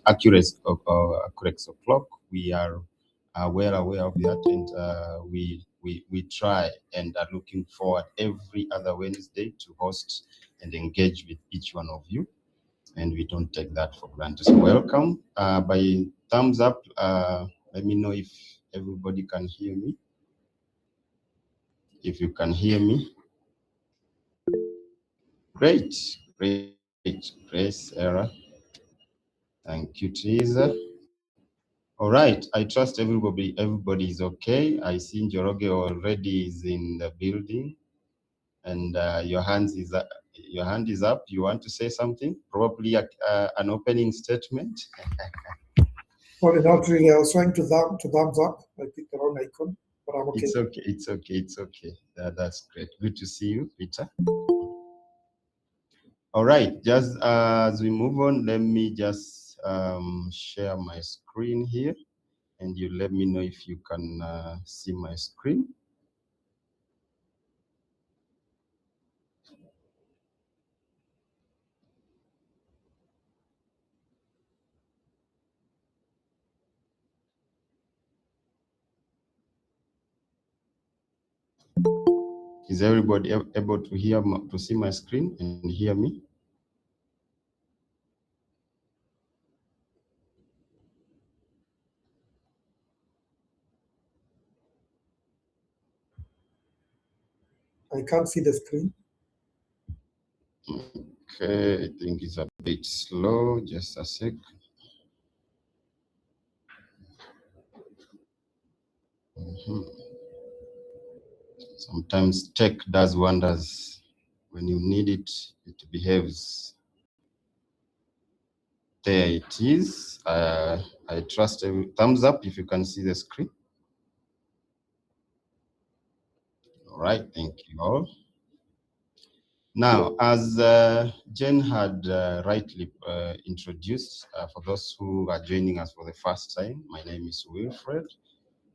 at ACCUREX o'clock. We are well aware of that, and we try and are looking forward every other Wednesday to host and engage with each one of you, and we don't take that for granted. So welcome. By thumbs up, let me know if everybody can hear me. If you can hear me. Great. Grace, Era. Thank you, Teresa. All right, I trust everybody is okay. I see Njoroge already is in the building, and your hand is up. You want to say something? Probably an opening statement. Well, not really. I was trying to thumbs up. I picked the wrong icon, but I'm okay. It's okay. That's great. Good to see you, Peter. All right, just as we move on, let me just share my screen here, and you let me know if you can see my screen. Is everybody able to see my screen and hear me? I can't see the screen. Okay, I think it's a bit slow. Just a sec. Sometimes tech does wonders. When you need it, it behaves. There it is. I trust every thumbs up if you can see the screen. All right, thank you all. Now, as Jen had rightly introduced, for those who are joining us for the first time, my name is Wilfred,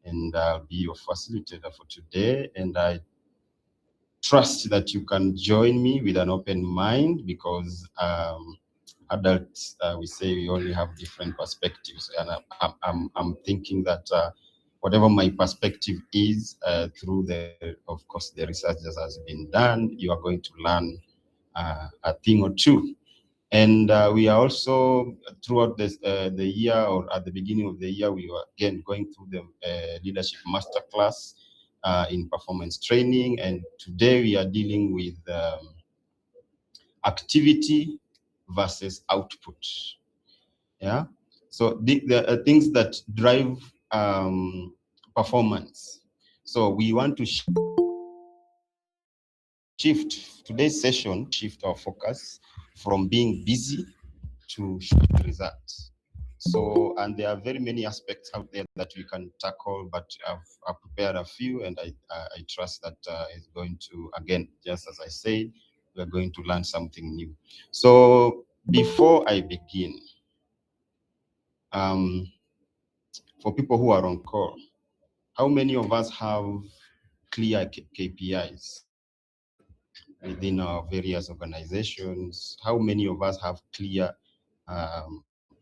and I'll be your facilitator for today. And I trust that you can join me with an open mind, because adults, we say we only have different perspectives, and I'm thinking that whatever my perspective is, through of course, the research that has been done, you are going to learn a thing or two. And we are also, throughout this, the year, or at the beginning of the year, we were again going through the leadership masterclass in performance training. And today we are dealing with activity versus output. Yeah. So the things that drive performance. So we want to shift today's session, shift our focus from being busy to showing results. So, and there are very many aspects out there that we can tackle, but I've prepared a few, and I trust that it's going to, again, just as I said, we're going to learn something new. So before I begin, for people who are on call, how many of us have clear KPIs within our various organizations? How many of us have clear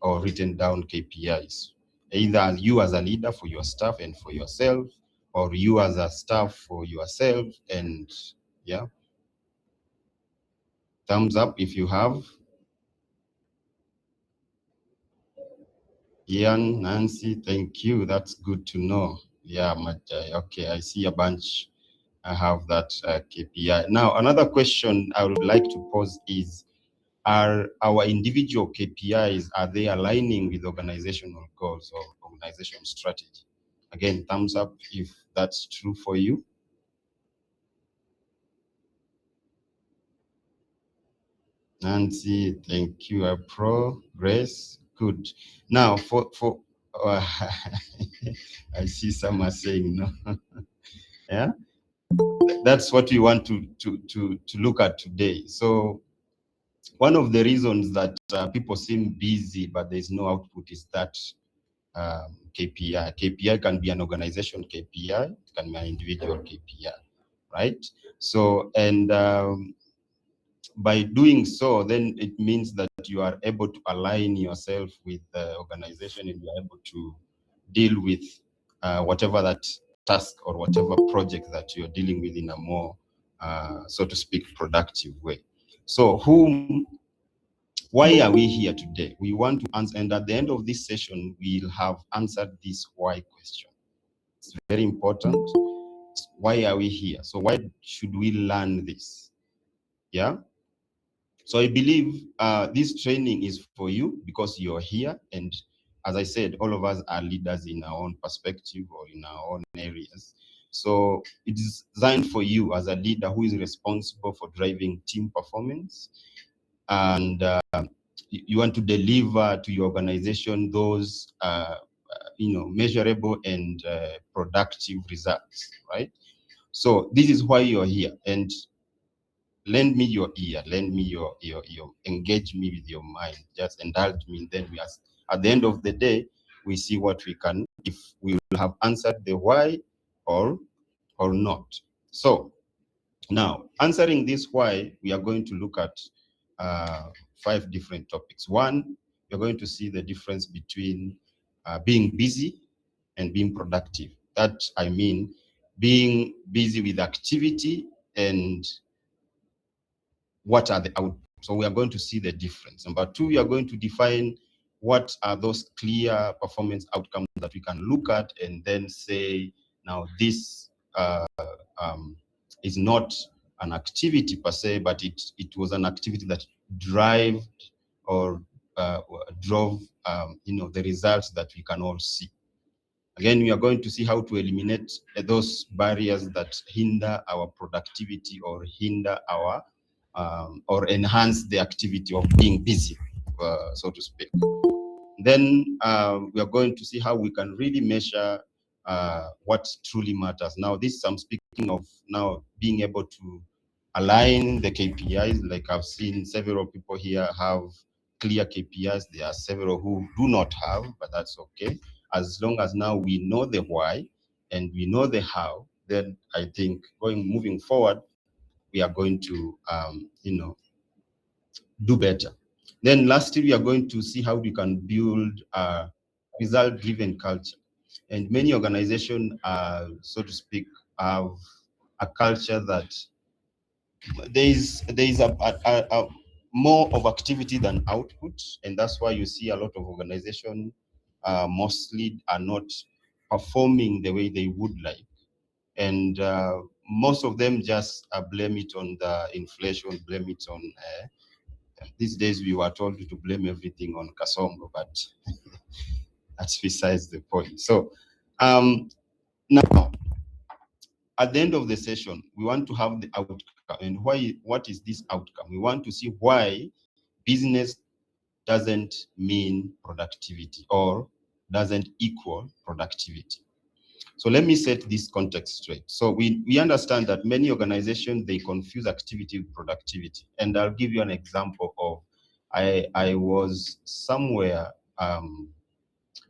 or written down KPIs? Either you as a leader for your staff and for yourself, or you as a staff for yourself, and yeah. Thumbs up if you have. Ian, Nancy, thank you. That's good to know. Yeah, okay, I see a bunch. I have that KPI. Now, another question I would like to pose is, are our individual KPIs, are they aligning with organizational goals or organizational strategy? Again, thumbs up if that's true for you. Nancy, thank you. Grace, good. Now, I see some are saying no. Yeah, that's what we want to look at today. So one of the reasons that people seem busy but there's no output is that KPI. KPI can be an organization KPI, it can be an individual KPI, right? So, and by doing so, then it means that you are able to align yourself with the organization, and you are able to deal with whatever that task or whatever project that you're dealing with in a more, so to speak, productive way. So why are we here today? We want to answer, and at the end of this session, we'll have answered this why question. It's very important. Why are we here? So why should we learn this? Yeah. So I believe this training is for you because you're here. And as I said, all of us are leaders in our own perspective or in our own areas. So it is designed for you as a leader who is responsible for driving team performance. And you want to deliver to your organization those measurable and productive results, right? So this is why you're here. And lend me your ear, lend me your engage me with your mind, just indulge me. Then at the end of the day, we see what we can, if we will have answered the why or not. So now, answering this why, we are going to look at 5 different topics. One, you're going to see the difference between being busy and being productive. That, I mean, being busy with activity and what are the outputs. So we are going to see the difference. Number 2, we are going to define what are those clear performance outcomes that we can look at and then say, now this is not an activity per se, but it was an activity that drove the results that we can all see. Again, we are going to see how to eliminate those barriers that hinder our productivity or hinder our or enhance the activity of being busy, so to speak. Then we are going to see how we can really measure what truly matters. Now, this I'm speaking of now being able to align the KPIs. Like I've seen several people here have clear KPIs. There are several who do not have, but that's okay. As long as now we know the why and we know the how, then I think moving forward, we are going to, do better. Then lastly, we are going to see how we can build a result-driven culture. And many organizations, so to speak, have a culture that there is a more of activity than output, and that's why you see a lot of organizations mostly are not performing the way they would like. And most of them just blame it on the inflation, blame it on these days we were told to blame everything on Kasongo, but that's besides the point. So now, at the end of the session, we want to have the outcome. And what is this outcome? We want to see why business doesn't mean productivity or doesn't equal productivity. So let me set this context straight. So we understand that many organizations, they confuse activity with productivity. And I'll give you an example of, I was somewhere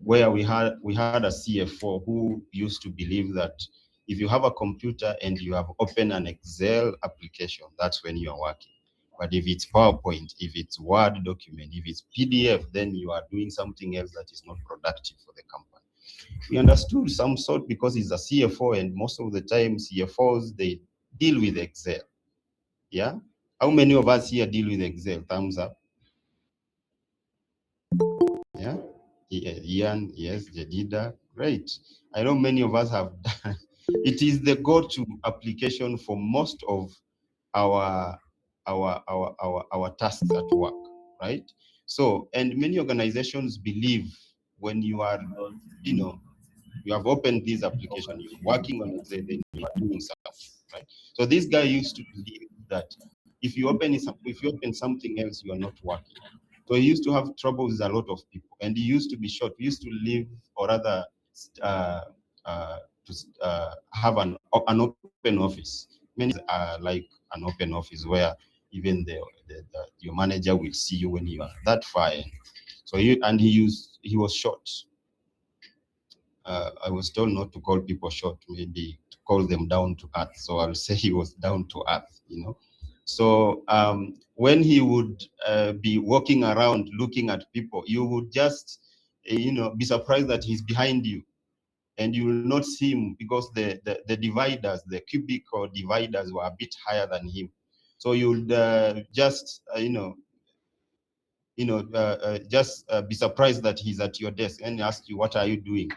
where we had a CFO who used to believe that if you have a computer and you have opened an Excel application, that's when you are working. But if it's PowerPoint, if it's Word document, if it's PDF, then you are doing something else that is not productive for the company. We understood some sort because he's a CFO, and most of the time CFOs, they deal with Excel. Yeah? How many of us here deal with Excel? Thumbs up. Yeah? Ian, yes, Jedida, great. I know many of us have done. It is the go-to application for most of our tasks at work, right? So, and many organizations believe when you are, you have opened this application, you're working on Excel, then you are doing something, right? So this guy used to believe that if you open something else, you are not working. So he used to have trouble with a lot of people, and he used to be short. We used to live, or rather, have an open office. Many are like an open office where even your manager will see you when you are that far. So he was short. I was told not to call people short, maybe to call them down to earth. So I'll say he was down to earth, So when he would be walking around looking at people, you would just, be surprised that he's behind you, and you will not see him because the dividers, the cubicle dividers, were a bit higher than him. So you would just, be surprised that he's at your desk and ask you, "What are you doing?"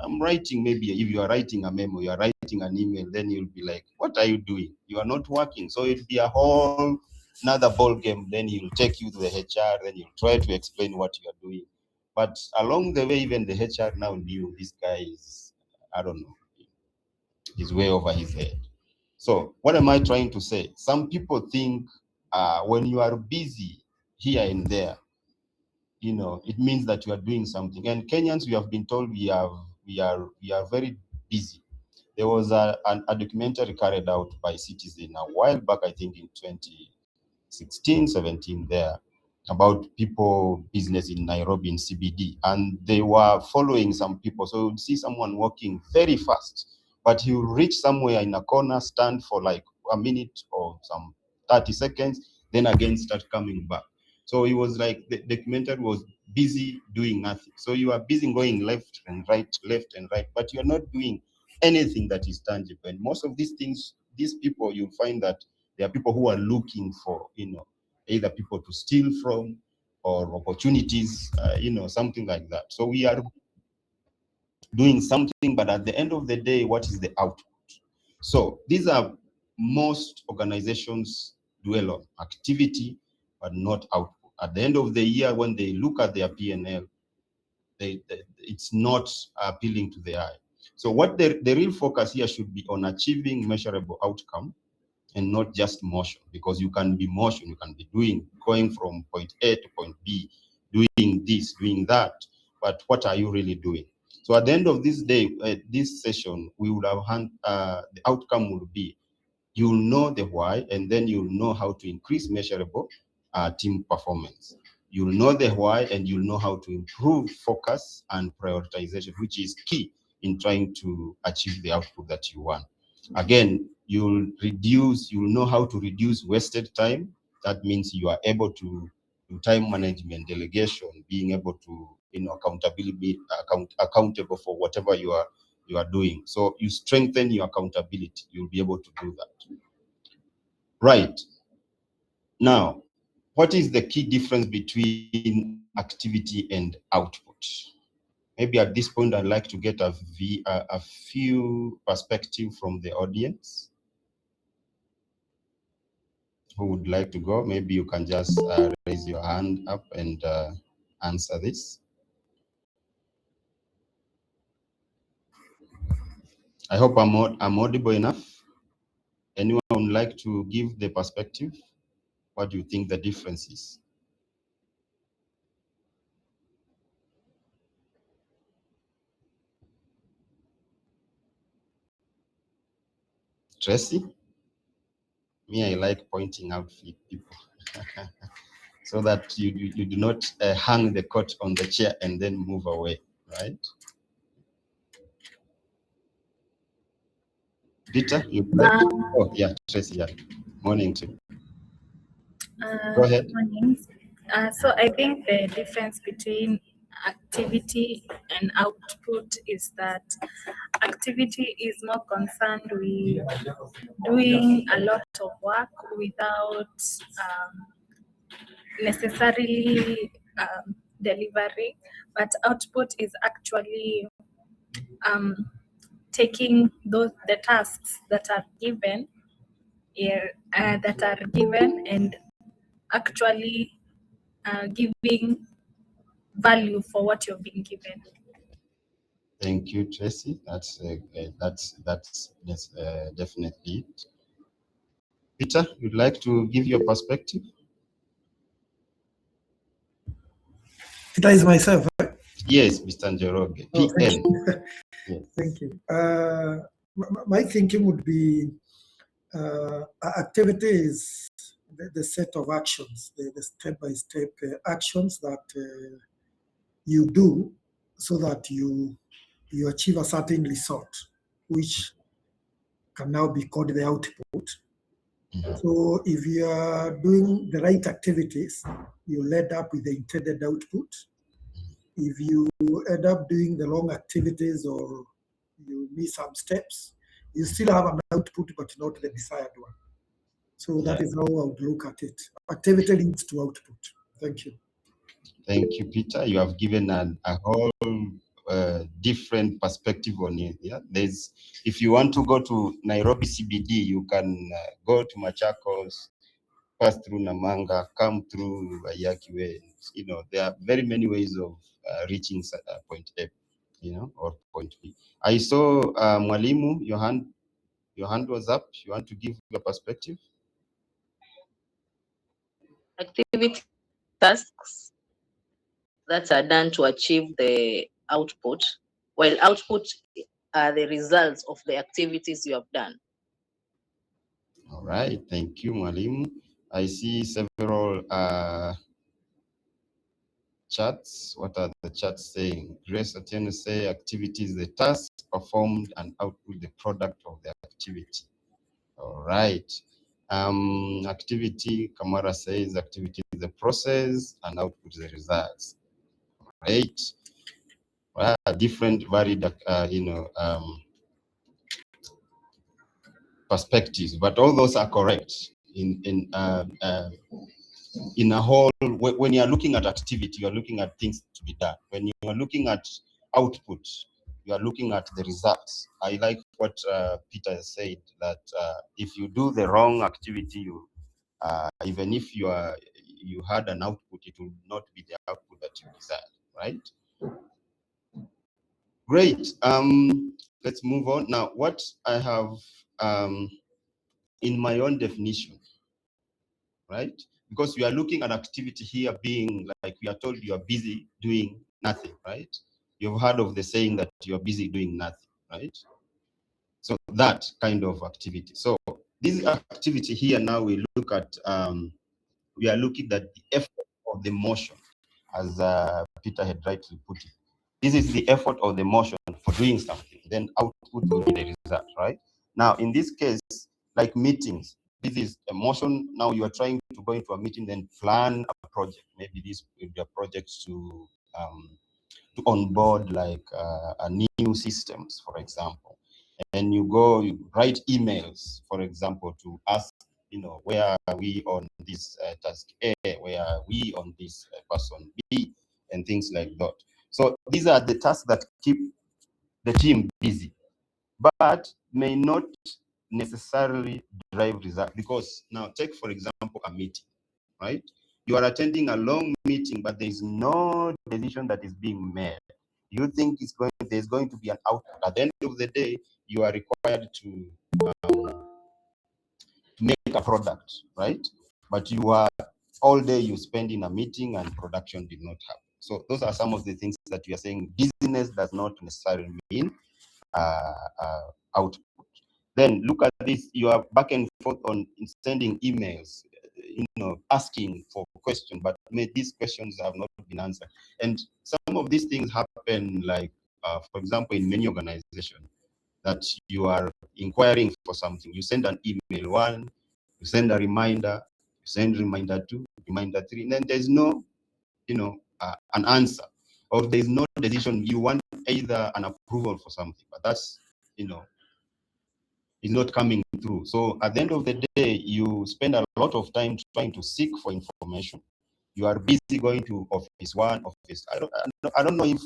"I'm writing." Maybe if you are writing a memo, you are writing an email, then you'll be like, "What are you doing?" "You are not working." So it'll be a whole another ball game. Then he'll take you to the HR, then you'll try to explain what you are doing. But along the way, even the HR now knew this guy is, I don't know, is way over his head. So what am I trying to say? Some people think when you are busy here and there, it means that you are doing something. And Kenyans, we have been told we are very busy. There was a documentary carried out by Citizen a while back, I think in 2016, 17 there, about people business in Nairobi in CBD, and they were following some people. So you would see someone walking very fast, but he will reach somewhere in a corner, stand for like a minute or some 30 seconds, then again start coming back. So it was like the documentary was busy doing nothing. So you are busy going left and right, but you are not doing anything that is tangible. And most of these things, these people, you find that there are people who are looking for, either people to steal from or opportunities, something like that. So we are doing something, but at the end of the day, what is the output? So these are most organizations dwell on activity, but not output. At the end of the year, when they look at their P&L, it's not appealing to the eye. So what the real focus here should be on achieving measurable outcome and not just motion, because you can be motion, you can be going from point A to point B, doing this, doing that, but what are you really doing? So at the end of this day, this session, we would have the outcome will be, you'll know the why, and then you'll know how to increase measurable team performance. You'll know the why, and you'll know how to improve focus and prioritization, which is key in trying to achieve the output that you want. Again, you'll know how to reduce wasted time. That means you are able to do time management, delegation, being able to, accountable for whatever you are doing. So you strengthen your accountability. You'll be able to do that. Right. Now, what is the key difference between activity and output? Maybe at this point, I'd like to get a few perspectives from the audience. Who would like to go? Maybe you can just raise your hand up and answer this. I hope I'm audible enough. Anyone would like to give the perspective? What do you think the difference is? Tracy? Me, I like pointing out people so that you do not hang the coat on the chair and then move away, right? Peter, you like? Oh, yeah, Tracy, yeah. Morning to you. Go ahead. Morning. So I think the difference between activity and output is that activity is more concerned with doing a lot of work without necessarily delivery, but output is actually taking the tasks that are given and actually giving value for what you're being given. Thank you, Tracy. That's definitely it. Peter, you'd like to give your perspective? Peter is myself, right? Yes, Mr. Njoroge. Oh, thank PN. you. Yes. Thank you. My thinking would be activity is the set of actions, the step-by-step actions that you do so that you achieve a certain result, which can now be called the output. So if you are doing the right activities, you'll end up with the intended output. If you end up doing the wrong activities or you miss some steps, you still have an output, but not the desired one. So that is how I would look at it. Activity leads to output. Thank you. Thank you, Peter. You have given a whole different perspective on it. Yeah, if you want to go to Nairobi CBD, you can go to Machakos, pass through Namanga, come through Yaki Way. There are very many ways of reaching point A, or point B. I saw Mwalimu, your hand was up. You want to give your perspective? Activity tasks that are done to achieve the output, while output are the results of the activities you have done. All right, thank you, Mwalimu. I see several chats. What are the chats saying? Grace Atieno say activity is the task performed and output the product of the activity. All right. Activity, Kamara says activity is the process and output is the results. Right. Different varied, perspectives, but all those are correct in a whole. When you are looking at activity, you are looking at things to be done. When you are looking at output, you are looking at the results. I like what Peter said, that if you do the wrong activity, even if you had an output, it will not be the output that you desire, right? Great. Let's move on now. What I have in my own definition, right? Because we are looking at activity here being like we are told you are busy doing nothing, right? You've heard of the saying that you're busy doing nothing, right? So that kind of activity. So this activity here now we look at, we are looking at the effort of the motion, as Peter had rightly put it. This is the effort of the motion for doing something. Then output will be the result, right? Now, in this case, like meetings, this is a motion. Now you are trying to go into a meeting, then plan a project. Maybe this will be a project to onboard like a new systems, for example. And you write emails, for example, to ask, where are we on this task A, where are we on this person B, and things like that. So these are the tasks that keep the team busy, but may not necessarily drive result. Because now take, for example, a meeting, right? You are attending a long meeting, but there is no decision that is being made. You think there's going to be an output. At the end of the day, you are required to make a product, right? But you are all day you spend in a meeting and production did not happen. So those are some of the things that we are saying. Busyness does not necessarily mean output. Then look at this, you are back and forth on sending emails, asking for questions, but these questions have not been answered. And some of these things happen, like, for example, in many organizations, that you are inquiring for something. You send an email 1, you send a reminder, you send reminder 2, reminder 3, and then there's no, an answer, or there's no decision. You want either an approval for something, but that's, is not coming through. So at the end of the day, you spend a lot of time trying to seek for information. You are busy going to office 1, office. I don't know if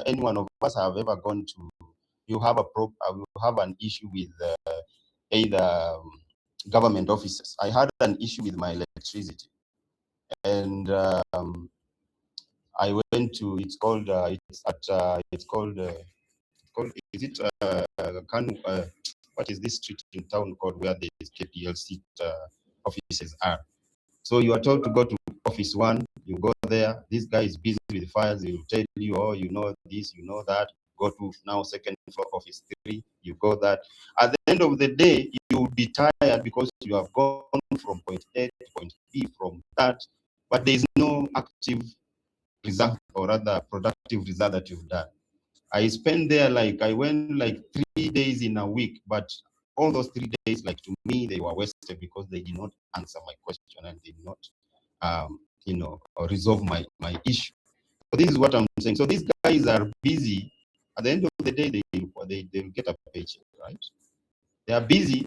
any one of us have ever gone to. You have an issue with either government offices. I had an issue with my electricity, and I went to. It's called. Is it Kanu? What is this street in town called where the KPLC offices are? So you are told to go to office 1, you go there, this guy is busy with files, he will tell you, oh, you know this, you know that. Go to now second floor, office 3, you go that. At the end of the day, you will be tired because you have gone from point A to point B from that, but there is no active result, or rather productive result that you've done. I spent there I went like 3 days in a week, but all those 3 days, like to me, they were wasted because they did not answer my question and did not, resolve my issue. So this is what I'm saying. So these guys are busy. At the end of the day, they will get a paycheck, right? They are busy.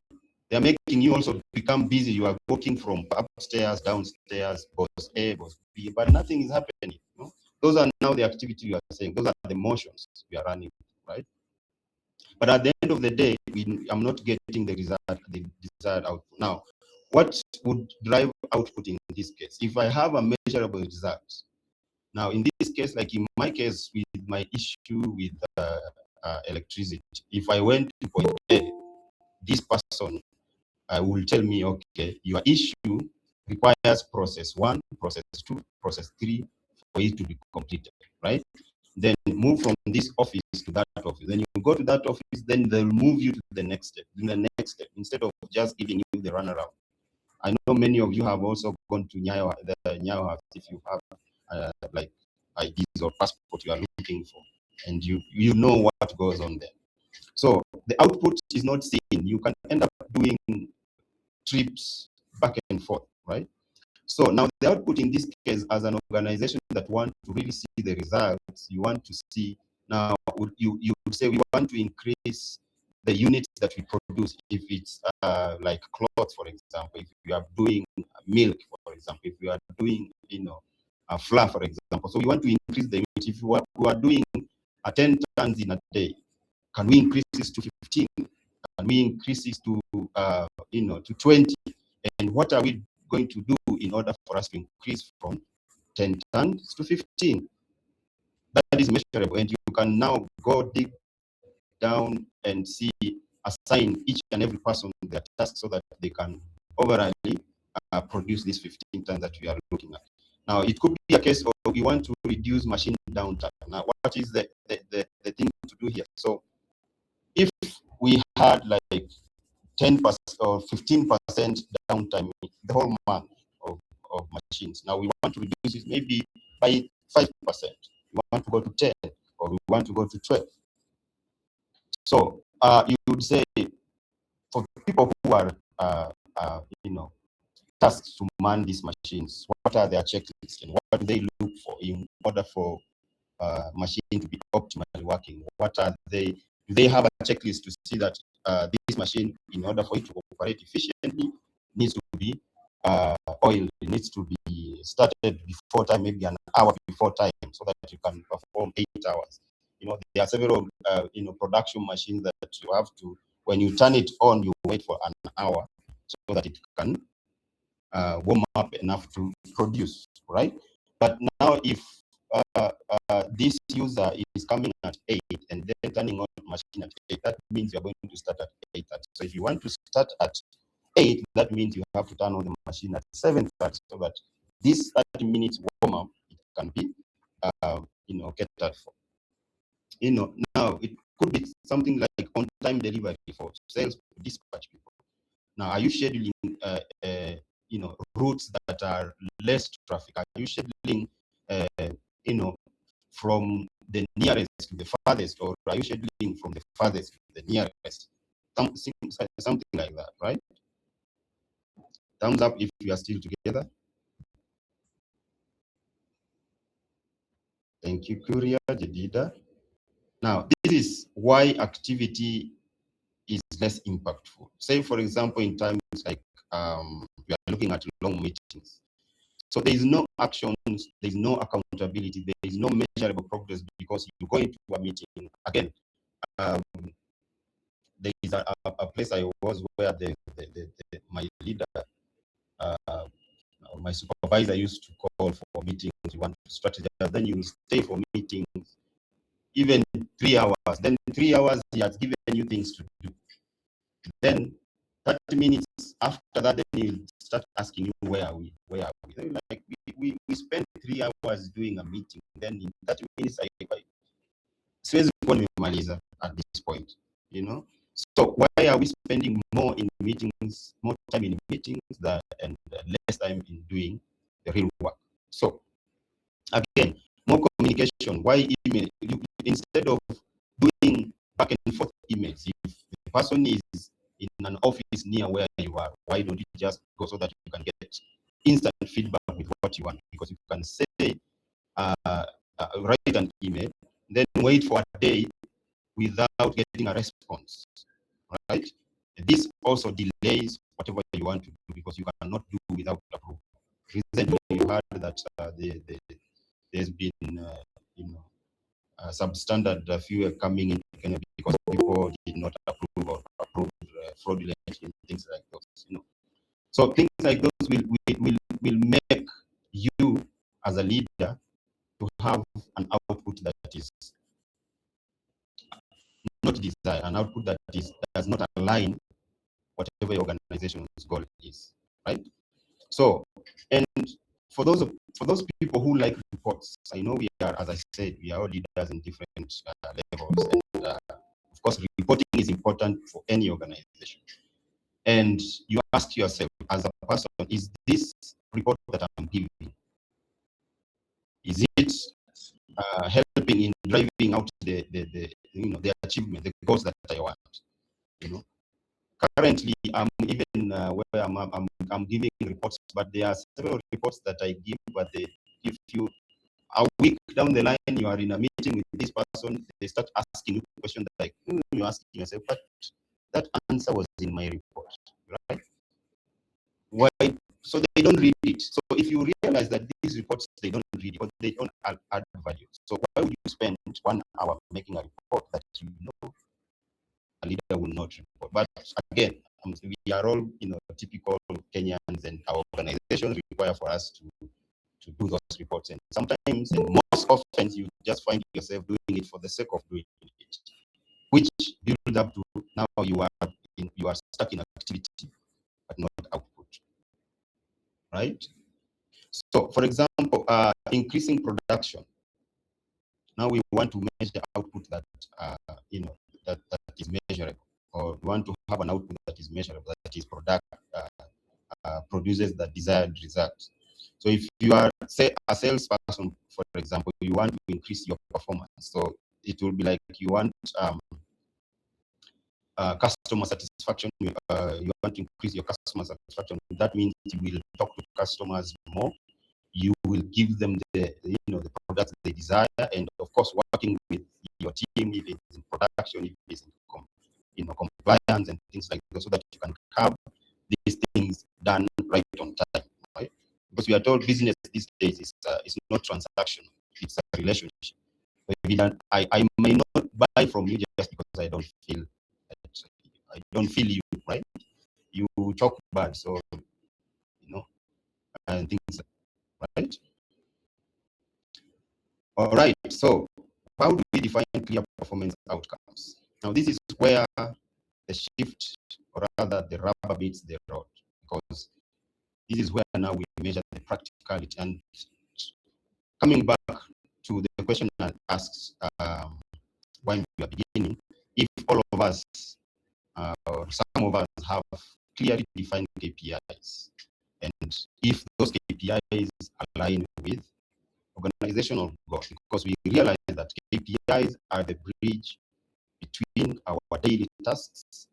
They are making you also become busy. You are walking from upstairs, downstairs, boss A, boss B, but nothing is happening. You know? Those are now the activity you are saying. Those are the motions we are running, right? But at the end of the day, I'm not getting the desired output. Now, what would drive output in this case? If I have a measurable result, now in this case, like in my case with my issue with electricity, if I went to point A, this person will tell me, okay, your issue requires process 1, process 2, process 3 for it to be completed, right? Then move from this office to that office. Then you go to that office, then they'll move you to the next step, instead of just giving you the runaround. I know many of you have also gone to the Nyayo House if you have like IDs or passport you are looking for, and you know what goes on there. So the output is not seen. You can end up doing trips back and forth, right? So now the output in this case, as an organization that want to really see the results, you want to see, now you would say we want to increase the units that we produce. If it's like clothes, for example, if you are doing milk, for example, if you are doing, flour, for example. So we want to increase the units. If we are doing 10 tons in a day, can we increase this to 15? Can we increase this to, to 20? And what are we going to do in order for us to increase from 10 tons to 15? That is measurable, and you can now go dig down and see, assign each and every person their task so that they can overall produce these 15 tons that we are looking at. Now, it could be a case of we want to reduce machine downtime. Now, what is the thing to do here? So, if we had like 10% or 15% downtime the whole month of machines. Now we want to reduce it maybe by 5%. We want to go to 10, or we want to go to 12. So you would say, for people who are tasked to man these machines, what are their checklists and what do they look for in order for machine to be optimally working? What are they? Do they have a checklist to see that this machine, in order for it to operate efficiently, needs to be oiled, it needs to be started before time, maybe an hour before time, so that you can perform 8 hours. There are several production machines that you have to, when you turn it on, you wait for an hour so that it can warm up enough to produce, right? But now if this user is coming at 8 and then turning on the machine at 8, that means you're going to start at 8. So if you want to start at 8, that means you have to turn on the machine at 7:30, so that this 30 minutes warm up, it can be catered for. Now it could be something like on-time delivery for sales dispatch people. Now, are you scheduling routes that are less traffic? Are you scheduling from the nearest to the farthest, or are you scheduling from the farthest to the nearest? Something like that, right? Thumbs up if you are still together. Thank you, Kuria, Jedida. Now, this is why activity is less impactful. Say, for example, in times like we are looking at long meetings. So there is no actions, there is no accountability, there is no measurable progress, because you go into a meeting. Again, there is a place I was where my leader, my supervisor used to call for meetings. You want to strategize, then you will stay for meetings, even 3 hours. Then 3 hours, he has given you things to do. Then 30 minutes after that, then he'll start asking you, where are we? Where are we? Like we spent 3 hours doing a meeting. Then in 30 minutes, at this point, So why are we spending more in meetings, more time in meetings and less time in doing the real work? So again, more communication. Why email? Instead of doing back and forth emails, if the person is in an office near where you are, why don't you just go so that you can get instant feedback with what you want? Because you can say, write an email, then wait for a day without getting a response, right? This also delays whatever you want to do because you cannot do without approval. Recently, you heard that there's been, substandard fuel coming in Kenya because people did not approve or approved fraudulently, things like those. So things like those will make you as a leader to have an output that is not desired, an output that does not align whatever your organization's goal is, right? So, and for those people who like reports, I know we are, as I said, we are all leaders in different levels, and of course, reporting is important for any organization. And you ask yourself, as a person, is this report that I'm giving, is it helping in driving out the achievement, the goals that I want? Currently, I'm even where I'm giving reports, but there are several reports that I give, but if you a week down the line, you are in a meeting with this person, they start asking you questions like, you're asking yourself, but that answer was in my report, right? Why? So they don't read it. So if you realize that these reports, they don't read it, or they don't add value. So why would you spend 1 hour making a report that a leader will not report? But again, we are all typical Kenyans, and our organizations require for us to do those reports. And sometimes, and most often, you just find yourself doing it for the sake of doing it, which builds up to now you are stuck in activity, but not output, right? So, for example, increasing production. Now we want to measure output that that is measurable, or we want to have an output that is measurable, that is produces the desired result. So if you are, say, a salesperson, for example, you want to increase your performance. So it will be like you want customer satisfaction. You want to increase your customer satisfaction. That means you will talk to customers more. You will give them the products they desire, and of course, working with your team, if it's in production, if it's in compliance and things like that, so that you can have these things done right on time, right? Because we are told business these days is not transactional; it's a relationship. I may not buy from you just because I don't feel you, right? You talk bad, so and things, right? All right. So how do we define clear performance outcomes? Now, this is where the shift, or rather the rubber meets the road, because this is where now we measure the practicality. And coming back to the question I asked when we are beginning, if all of us, or some of us, have clearly defined KPIs, and if those KPIs align with organizational goals, because we realize that KPIs are the bridge between our daily tasks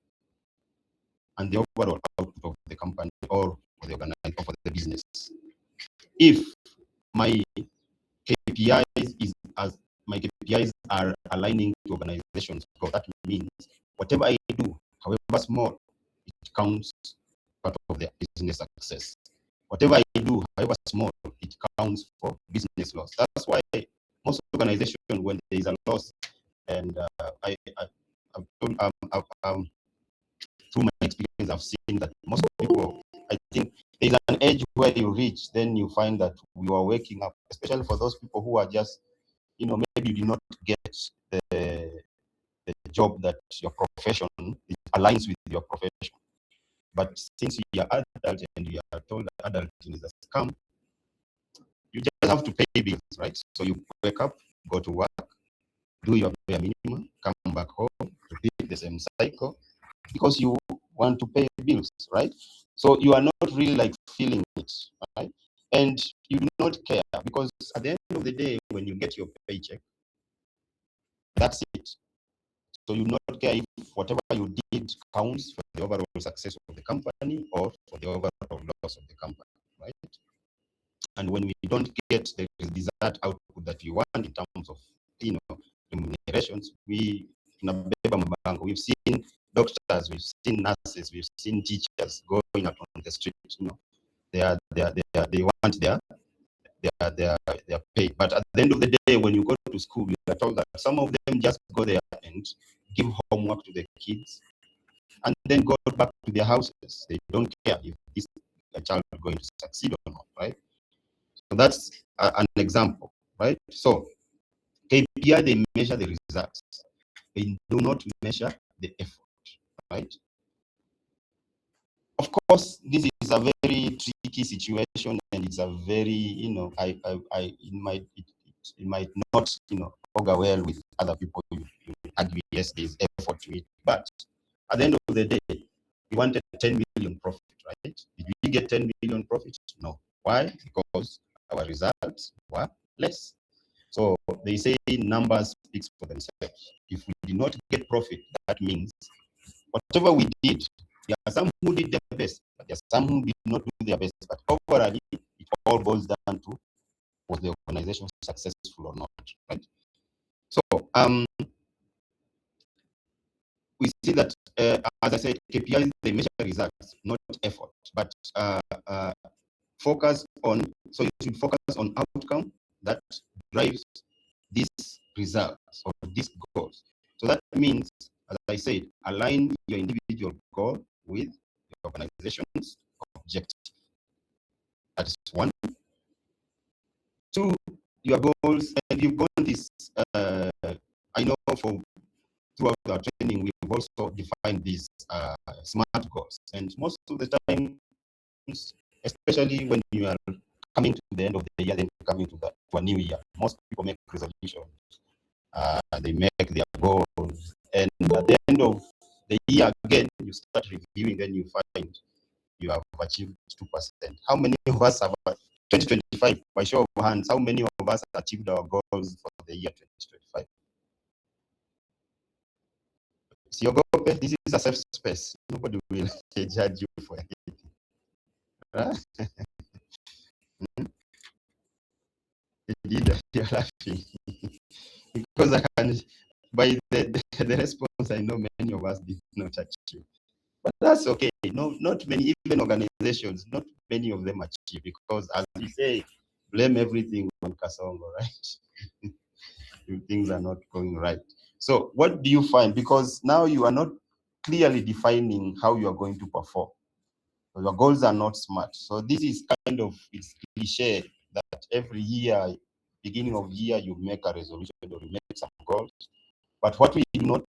and the overall output of the company or for the organization or for the business. If my KPIs are aligning to organization's goals, that means whatever I do, however small, it counts part of their business success. Whatever I do, however small, it counts for business loss. That's why most organizations, when there is a loss, and through my experience, I've seen that most people, I think there's an age where you reach, then you find that you are waking up, especially for those people who are just, maybe you did not get the job that your profession aligns with your profession. But since you are adult and you are told that adulting is a scam, you just have to pay bills, right? So you wake up, go to work, do your bare minimum, come back home, repeat the same cycle, because you want to pay bills, right? So you are not really like feeling it, right? And you do not care, because at the end of the day, when you get your paycheck, that's it. So you not care if whatever you did counts for the overall success of the company or for the overall loss of the company, right? And when we don't get the desired output that we want in terms of, remunerations, we've seen doctors, we've seen nurses, we've seen teachers going out on the street. They want their pay. But at the end of the day, when you go to school, you are told that some of them just go there and give homework to the kids and then go back to their houses. They don't care if this child is going to succeed or not, right? So that's an example, right? So KPI, they measure the results. They do not measure the effort, right? Of course, this is a very tricky situation, and it's a very, it might not, augur well with other people. You argue, yes, there's effort to it, but at the end of the day, we wanted 10 million profit, right? Did we get 10 million profit? No. Why? Because our results were less. So they say numbers speak for themselves. If we did not get profit, that means whatever we did, there are some who did their best, but there are some who did not do their best. But overall, it all boils down to, was the organization successful or not, right? So we see that, as I said, KPIs, they measure results, not effort, but focus on, so you should focus on outcome that drives these results or these goals. So that means, as I said, align your individual goal with the organization's objective. That is one. Two, your goals, and you've gone this, I know throughout our training, we've also defined these SMART goals. And most of the time, especially when you are coming to the end of the year, then coming to a new year, most people make resolutions. They make their goals, and at the end of the year, again, you start reviewing, then you find you have achieved 2%. How many of us have 2025? By show of hands, how many of us achieved our goals for the year 2025? This is a safe space. Nobody will judge you for it. Huh? You're laughing. Because I can, by the response, I know many of us did not achieve. But that's okay. No, not many, even organizations, not many of them achieve, because as we say, blame everything on Kasongo, right? Things are not going right. So what do you find? Because now you are not clearly defining how you are going to perform. Your goals are not smart. So this is kind of, it's cliche that every year, beginning of year, you make a resolution or you make some goals. But what we do not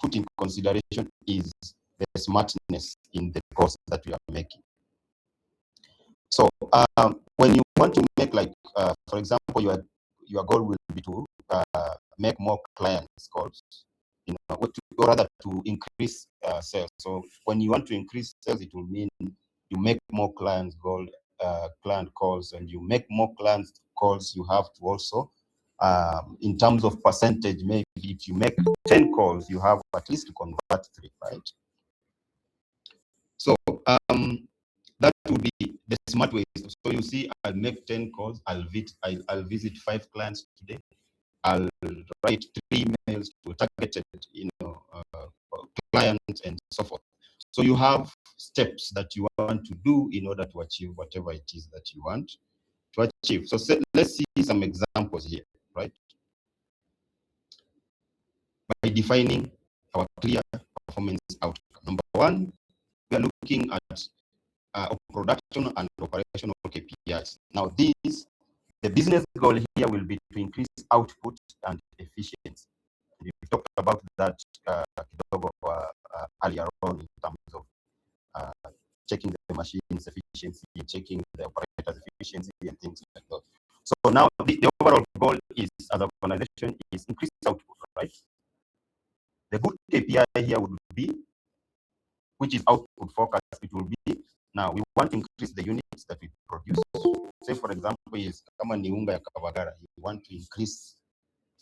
put in consideration is the smartness in the goals that we are making. So when you want to make, like, for example, your goal will be to make more clients calls, or rather to increase sales. So when you want to increase sales, it will mean you make more client calls, and you make more client calls. You have to also, in terms of percentage, maybe if you make 10 calls, you have at least to convert 3, right? So that would be the smart way. So you see, I'll make 10 calls, I'll visit 5 clients today, I'll write 3 emails to targeted clients, and so forth. So you have steps that you want to do in order to achieve whatever it is that you want to achieve. So let's see some examples here, right? By defining our clear performance outcome. Number 1, we are looking at production and operational KPIs. Now, the business goal here will be to increase output and efficiency. We talked about that earlier on in terms of checking the machine's efficiency, checking the operator's efficiency, and things like that. So now the overall goal is, as an organization, is increase output, right? The good KPI here would be, which is output focus, it will be, now we want to increase the units that we produce. Say, for example, is kama ni unga ya Kavagara, you want to increase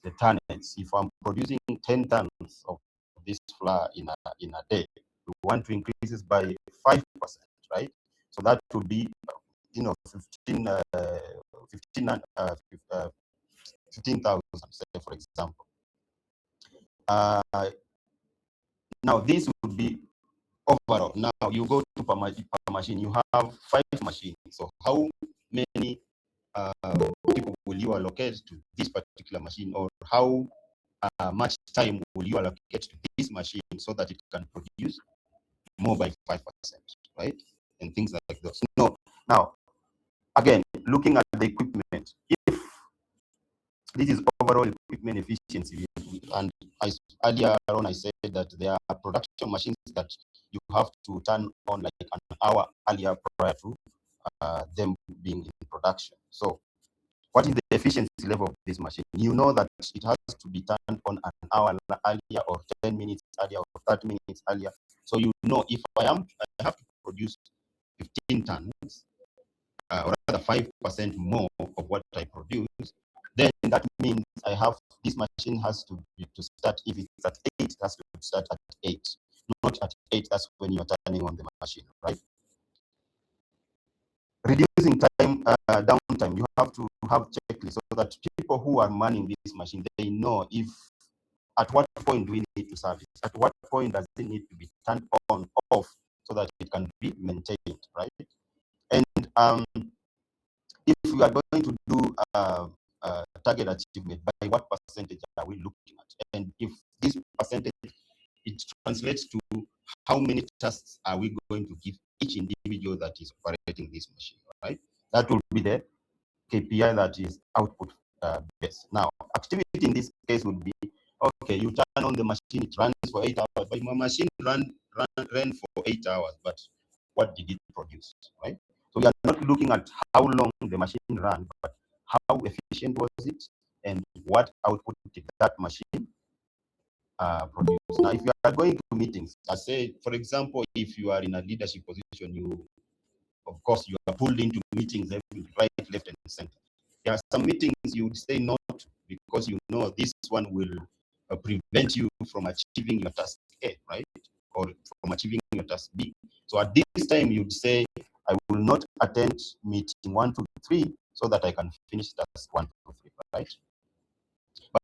the tonnage. If I'm producing 10 tons of this flour in a day. We want to increase this by 5%, right? So that would be, 15,000, say, for example. Now this would be overall. Now you go to per machine, you have 5 machines. So how many people will you allocate to this particular machine, or how much time will you allocate to this machine so that it can produce more by 5%, right? And things like those. No, now, again, looking at the equipment, if this is overall equipment efficiency, and earlier on I said that there are production machines that you have to turn on like an hour earlier prior to them being in production. So what is the efficiency level of this machine? You know that it has to be turned on an hour earlier, or 10 minutes earlier, or 30 minutes earlier. So you know, if I have to produce 15 tons, or rather 5% more of what I produce, then that means this machine has to start, if it's at 8, it has to start at 8. Not at 8, that's when you're turning on the machine, right? Reducing time, downtime, you have to have checklists so that people who are manning this machine, they know at what point do we need to service, at what point does it need to be turned on, off, so that it can be maintained, right? And if we are going to do target achievement, by what percentage are we looking at? And if this percentage, it translates to how many tasks are we going to give each individual that is operating this machine, right? That will be the KPI that is output based. Now, activity in this case would be, okay, you turn on the machine, it runs for 8 hours, but my machine ran for 8 hours, but what did it produce, right? So we are not looking at how long the machine ran, but how efficient was it, and what output did that machine produce. Now, if you are going to meetings, I say, for example, if you are in a leadership position, of course, you are pulled into meetings every right, left, and center. There are some meetings you would say not, because you know this one will prevent you from achieving your task A, right? Or from achieving your task B. So at this time, you'd say, I will not attend meeting 1, 2, 3 so that I can finish task 1, 2, 3, right?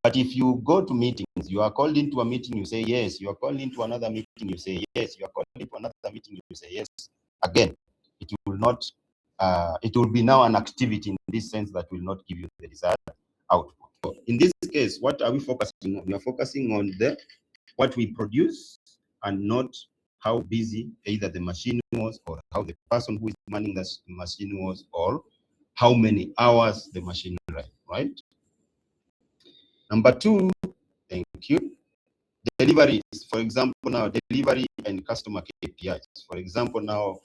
But if you go to meetings, you are called into a meeting, you say yes. You are called into another meeting, you say yes. You are called into another meeting, you say yes. Again, it will not. It will be now an activity in this sense that will not give you the desired output. So in this case, what are we focusing on? We are focusing on what we produce, and not how busy either the machine was, or how the person who is manning the machine was, or how many hours the machine ran, right? Number 2, thank you. Deliveries, for example, now delivery and customer KPIs. For example, now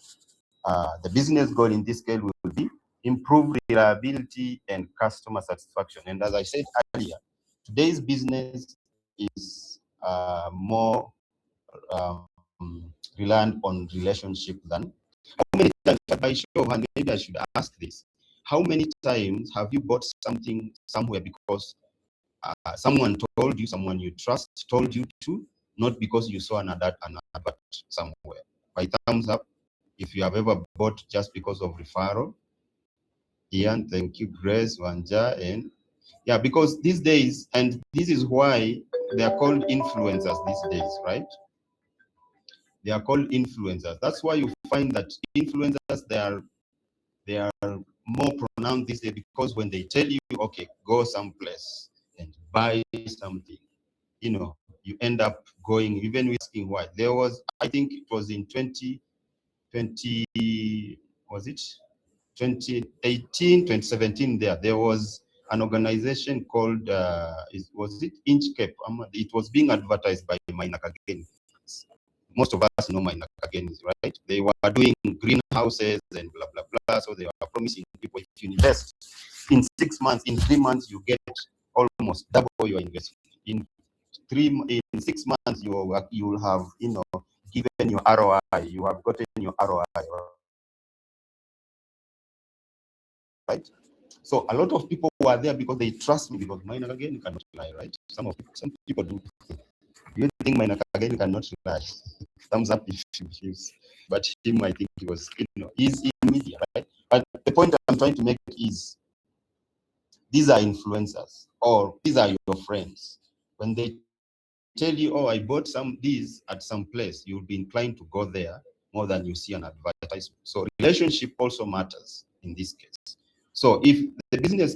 the business goal in this scale will be improve reliability and customer satisfaction. And as I said earlier, today's business is more reliant on relationship than. How many times, by show of hand, maybe I should ask this: how many times have you bought something somewhere because someone told you, someone you trust told you to, not because you saw an advert somewhere? By thumbs up if you have ever bought just because of referral. Ian, thank you. Grace, Wanja, and yeah, because these days, and this is why they are called influencers these days, right? They are called influencers. That's why you find that influencers, they are more pronounced these days, because when they tell you, okay, go someplace and buy something, you end up going, even asking why. There was, I think it was in 2020, was it 2018, 2017, there was an organization called, was it Inchcape? It was being advertised by Maina Kageni. Most of us know Maina Kageni, right? They were doing greenhouses and blah, blah, blah. So they were promising people, if you invest in 6 months, in 3 months, you get almost double your investment. In 6 months, you will have, given your ROI, you have gotten your ROI, right? So a lot of people who are there because they trust me, because mine again, you cannot lie, right? Some people do. You think my Nakageni cannot lie? Thumbs up if you refuse. But him, I think he was, he's in media, right? But the point I'm trying to make is these are influencers or these are your friends. When they tell you, oh, I bought these at some place, you'll be inclined to go there more than you see an advertisement. So relationship also matters in this case. So if the business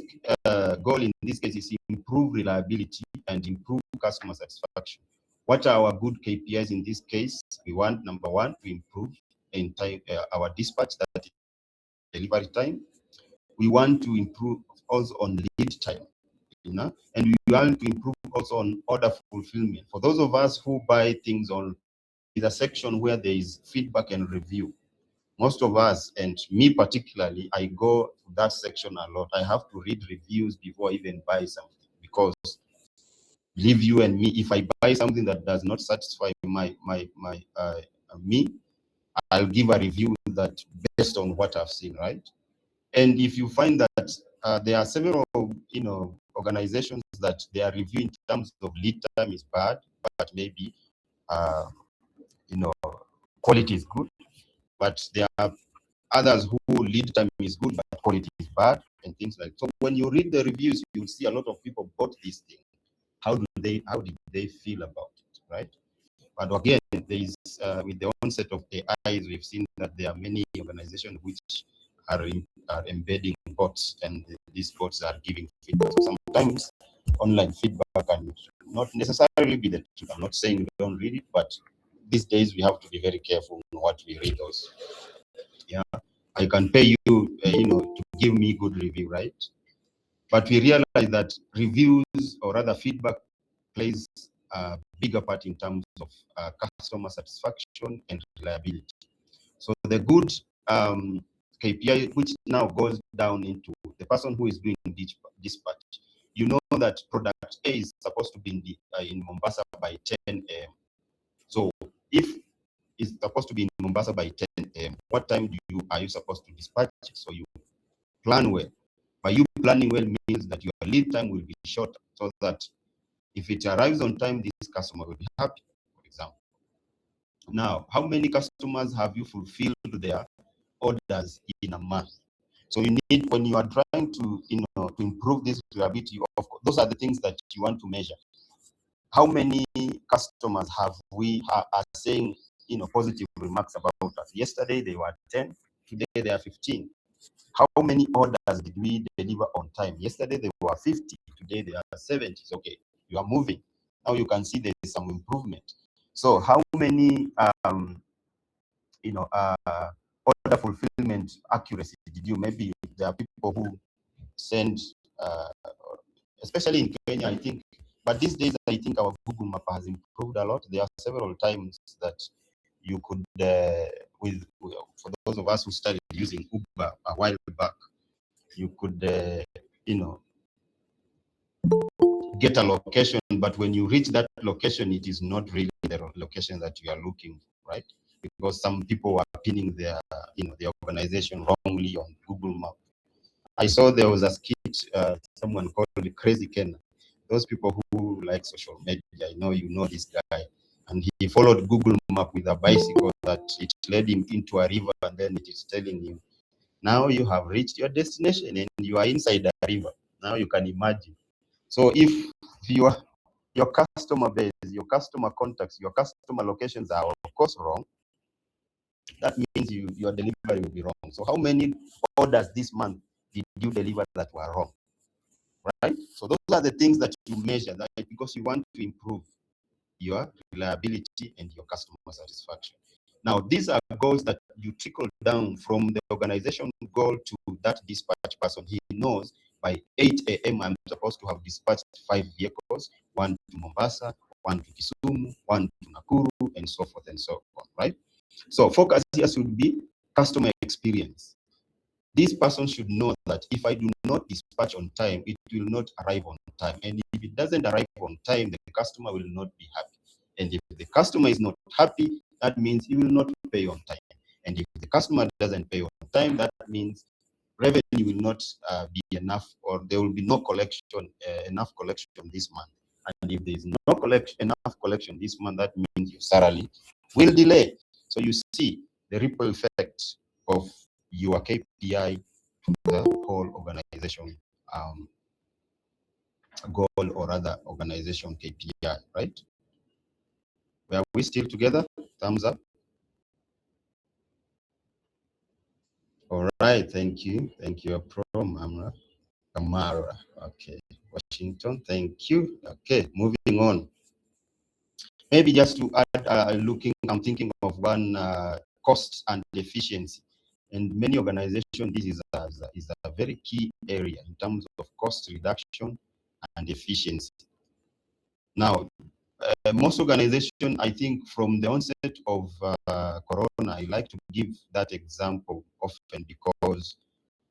goal in this case is improve reliability and improve customer satisfaction, what are our good KPIs in this case? We want, number one, to improve our dispatch, that is delivery time. We want to improve also on lead time, and we want to improve also on order fulfillment. For those of us who buy things on, is a section where there is feedback and review. Most of us, and me particularly, I go to that section a lot. I have to read reviews before I even buy something, because believe you and me, if I buy something that does not satisfy me, I'll give a review that based on what I've seen, right? And if you find that there are several, organizations that their review in terms of lead time is bad, but maybe, quality is good. But there are others who lead time is good, but quality is bad, and things like that. So when you read the reviews, you'll see a lot of people bought this thing. How did they feel about it, right? But again, there is, with the onset of AIs, we've seen that there are many organizations which are embedding bots, and these bots are giving feedback. So sometimes online feedback can not necessarily be the truth. I'm not saying we don't read it, but these days we have to be very careful on what we read also. Yeah, I can pay you, to give me good review, right? But we realize that reviews, or rather feedback, plays a bigger part in terms of customer satisfaction and reliability. So the good KPI, which now goes down into the person who is doing dispatch, you know that product A is supposed to be in Mombasa by 10 a.m. So if it's supposed to be in Mombasa by 10 a.m., what time are you supposed to dispatch it? So you plan well. By you planning well means that your lead time will be shorter, so that if it arrives on time, this customer will be happy, for example. Now, how many customers have you fulfilled their orders in a month? So you need, when you are trying to, to improve this reliability, of course, those are the things that you want to measure. How many customers are saying, positive remarks about us? Yesterday they were 10, today they are 15. How many orders did we deliver on time? Yesterday they were 50, today they are 70. Okay, you are moving. Now you can see there is some improvement. So how many, order fulfillment accuracy did you? Maybe there are people who send, especially in Kenya, I think. But these days, I think our Google Map has improved a lot. There are several times that you could, for those of us who started using Uber a while back, you could, get a location, but when you reach that location, it is not really the location that you are looking for, right? Because some people were pinning their organization wrongly on Google Map. I saw there was a skit, someone called Crazy Ken. Those people who like social media, I know you know this guy, and he followed Google Map with a bicycle that it led him into a river, and then it is telling him, now you have reached your destination and you are inside the river. Now you can imagine. So if your customer base, your customer contacts, your customer locations are of course wrong, that means your delivery will be wrong. So how many orders this month did you deliver that were wrong? Right? So those are the things that you measure, that because you want to improve your reliability and your customer satisfaction. Now, these are goals that you trickle down from the organization goal to that dispatch person. He knows by 8 a.m. I'm supposed to have dispatched 5 vehicles, 1 to Mombasa, 1 to Kisumu, 1 to Nakuru, and so forth and so on, right? So focus here should be customer experience. This person should know that if I do not dispatch on time, it will not arrive on time. And if it doesn't arrive on time, the customer will not be happy. And if the customer is not happy, that means he will not pay on time. And if the customer doesn't pay on time, that means revenue will not be enough, or there will be no collection, enough collection this month. And if there is no enough collection this month, that means your salary will delay. So you see the ripple effect of your KPI to the whole organization goal or other organization KPI, right? Are we still together? Thumbs up. All right, thank you. Thank you, Pro Kamara. Okay, Washington, thank you. Okay, moving on. Maybe just to add, I'm thinking of one, cost and efficiency. And many organizations, this is a very key area in terms of cost reduction and efficiency. Now, most organizations, I think from the onset of Corona, I like to give that example often because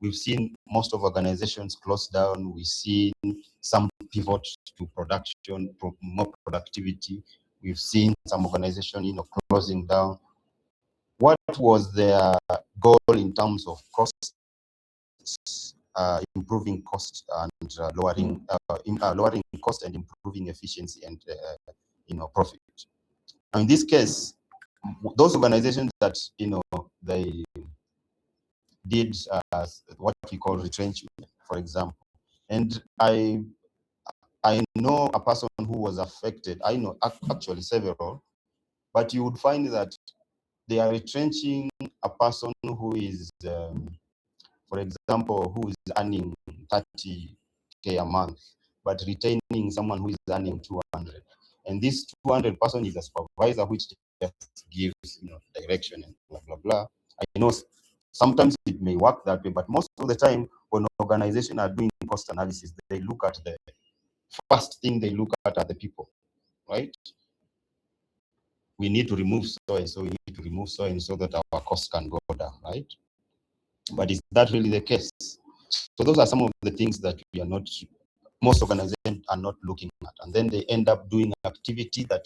we've seen most of organizations close down. We've seen some pivot to production, more productivity. We've seen some organizations, closing down. What was their goal in terms of costs, improving cost and lowering cost and improving efficiency and profit? Now, in this case, those organizations that they did what we call retrenchment, for example, and I know a person who was affected. I know actually several, but you would find that they are retrenching a person who is, for example, who is earning 30K a month, but retaining someone who is earning 200. And this 200 person is a supervisor, which just gives direction and blah blah blah. I know sometimes it may work that way, but most of the time when organizations are doing cost analysis, they look at the first thing they look at are the people, right? We need to remove so and so, we need to remove so and so that our costs can go down, right? But is that really the case? So those are some of the things that most organizations are not looking at. And then they end up doing activity that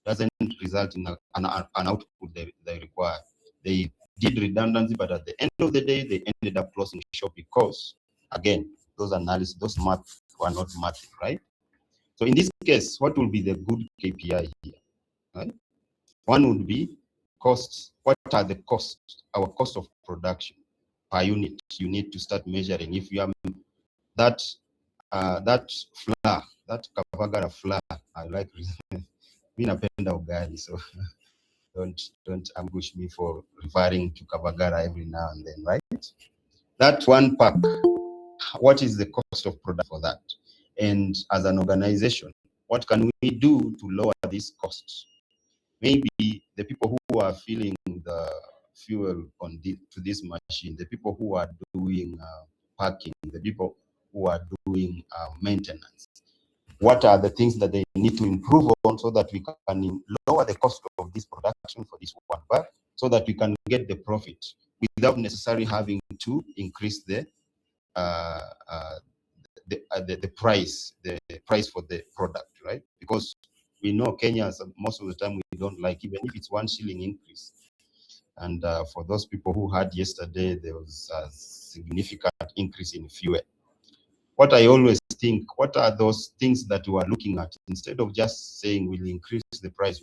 doesn't result in an output they require. They did redundancy, but at the end of the day, they ended up closing shop because, again, those analysis, those math were not matching, right? So in this case, what will be the good KPI here, right? One would be costs. What are the costs, our cost of production per unit? You need to start measuring. If you have that flour, that Kavagara flour, I like me napenda ugali, so don't ambush me for referring to Kavagara every now and then, right? That one pack, what is the cost of product for that? And as an organization, what can we do to lower these costs? Maybe the people who are filling the fuel to this machine, the people who are doing packing, the people who are doing maintenance, what are the things that they need to improve on so that we can lower the cost of this production for this one bag, so that we can get the profit without necessarily having to increase the price for the product, right? Because we know Kenyans, most of the time we don't like, even if it's 1 shilling increase. And for those people who had yesterday, there was a significant increase in fuel. What I always think, what are those things that we are looking at? Instead of just saying we'll increase the price,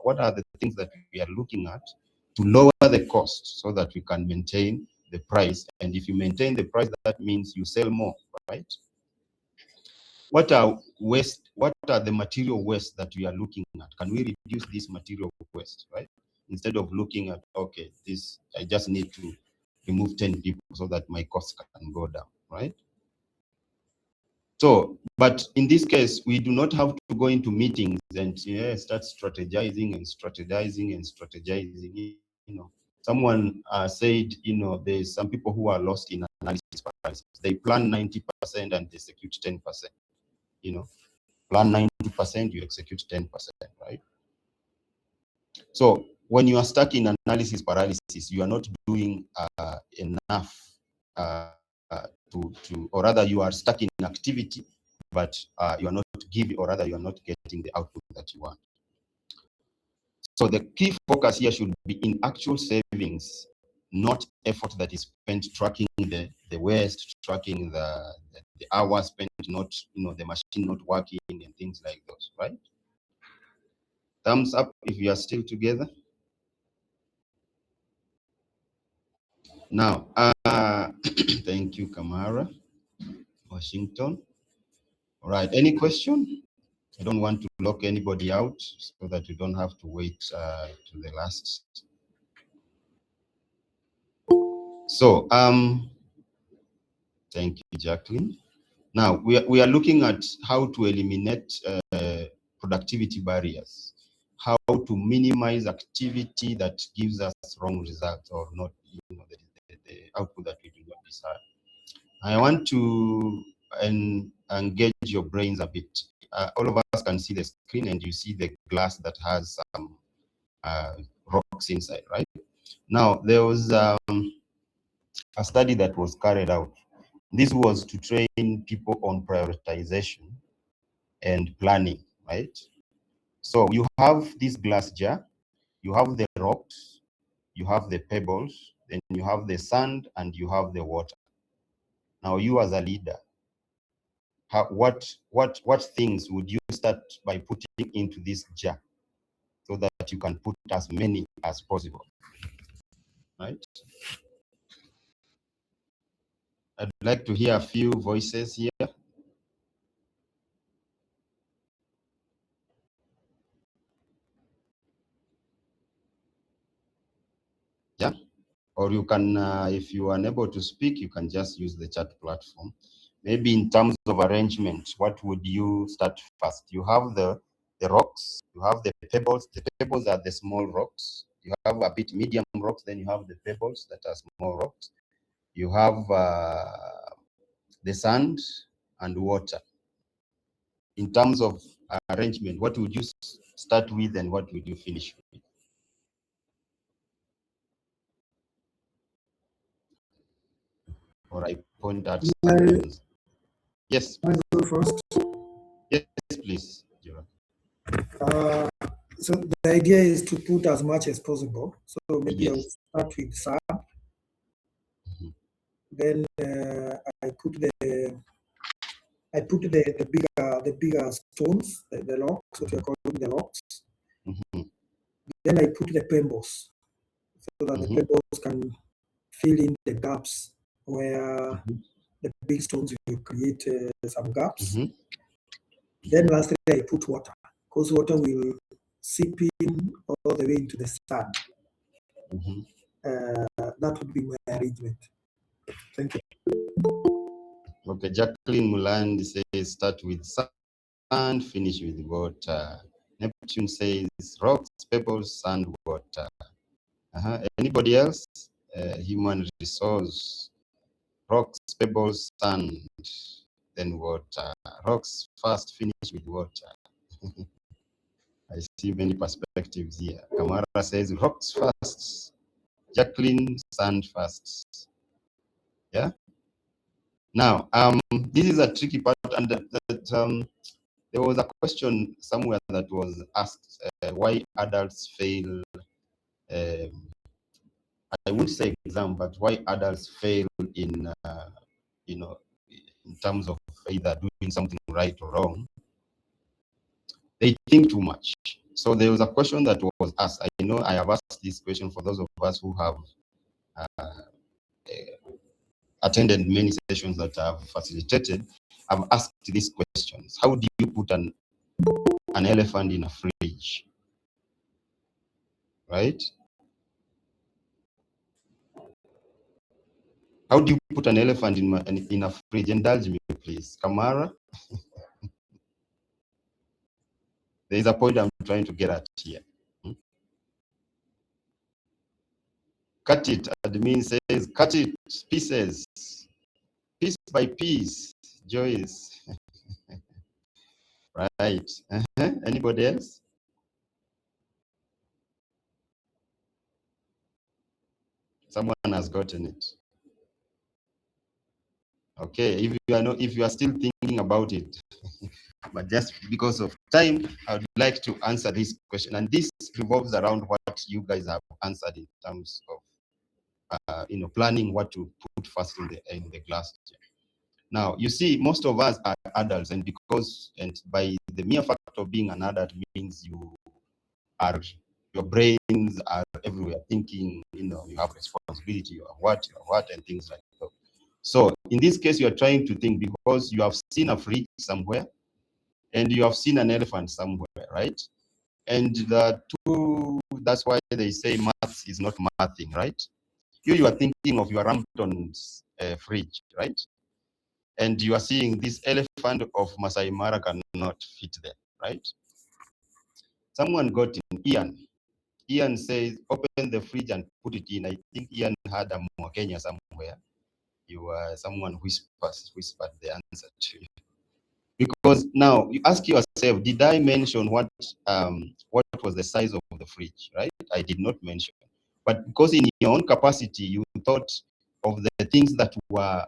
what are the things that we are looking at to lower the cost so that we can maintain the price? And if you maintain the price, that means you sell more, right? What are the material waste that we are looking at? Can we reduce this material waste, right? Instead of looking at, okay, I just need to remove 10 people so that my costs can go down, right? So, but in this case, we do not have to go into meetings and start strategizing and strategizing and strategizing. Someone said, there's some people who are lost in analysis paralysis. They plan 90% and they execute 10%. Plan 90%, you execute 10%, right? So when you are stuck in analysis paralysis, you are not doing enough or rather you are stuck in activity, but you are not giving, or rather you are not getting the output that you want. So the key focus here should be in actual savings, not effort that is spent tracking the waste, tracking the hours spent, not, the machine not working and things like those, right? Thumbs up if you are still together. Now, thank you, Kamara, Washington. All right, any question? I don't want to lock anybody out so that you don't have to wait to the last. So, thank you, Jacqueline. Now, we are looking at how to eliminate productivity barriers, how to minimize activity that gives us wrong results or not, the output that we do not desire. I want to engage your brains a bit. All of us can see the screen, and you see the glass that has some rocks inside, right? Now, there was a study that was carried out. This was to train people on prioritization and planning, right? So you have this glass jar, you have the rocks, you have the pebbles, then you have the sand, and you have the water. Now, you as a leader, what things would you start by putting into this jar so that you can put as many as possible, right? I'd like to hear a few voices here. Yeah, or you can, if you are unable to speak, you can just use the chat platform. Maybe in terms of arrangement, what would you start first? You have the rocks, you have the pebbles. The pebbles are the small rocks. You have a bit medium rocks, then you have the pebbles that are small rocks. You have the sand and water. In terms of arrangement, what would you start with and what would you finish with? Or I point out some. Yes. I go first. Yes, please, Jura. So the idea is to put as much as possible. So maybe Yes. I'll start with sand. Mhm. Then I put the bigger stones, the rocks, what you're calling the rocks. Mhm. Then I put the pebbles so that the Mhm. pebbles can fill in the gaps where Mhm. the big stones will create some gaps. Mhm. Then lastly, I put water, because water will seep in all the way into the sand. Mhm. That would be my arrangement. Thank you. Okay, Jacqueline Muland says start with sand, finish with water. Neptune says rocks, pebbles, sand, water. Anybody else? Human resource, rocks, pebbles, sand, then water. Rocks first, finish with water. I see many perspectives here. Kamara says rocks first. Jacqueline, sand first. Yeah. Now, this is a tricky part, and there was a question somewhere that was asked: why adults fail? I wouldn't say exam, but why adults fail in, in terms of either doing something right or wrong? They think too much. So there was a question that was asked. I know I have asked this question for those of us who have attended many sessions that I've facilitated. I've asked these questions. How do you put an elephant in a fridge? Right? How do you put an elephant in a fridge? Indulge me, please. Kamara? There is a point I'm trying to get at here. Cut it. Admin says, cut it pieces, piece by piece. Joyce. Right. Anybody else? Someone has gotten it. Okay, if you are still thinking about it, but just because of time, I would like to answer this question. And this revolves around what you guys have answered in terms of planning what to put first in the glass jar. Now, you see, most of us are adults, and by the mere fact of being an adult means your brains are everywhere thinking, you have responsibility, you are what, and things like that. So in this case, you are trying to think because you have seen a fridge somewhere and you have seen an elephant somewhere, right? And that's why they say maths is not mathing, right? You are thinking of your Rampton's fridge, right? And you are seeing this elephant of Masai Mara cannot fit there, right? Someone got in, Ian. Ian says, open the fridge and put it in. I think Ian had a Mwakenya somewhere. Someone whispered the answer to you. Because now you ask yourself, did I mention what was the size of the fridge, right? I did not mention. But because in your own capacity, you thought of the things that were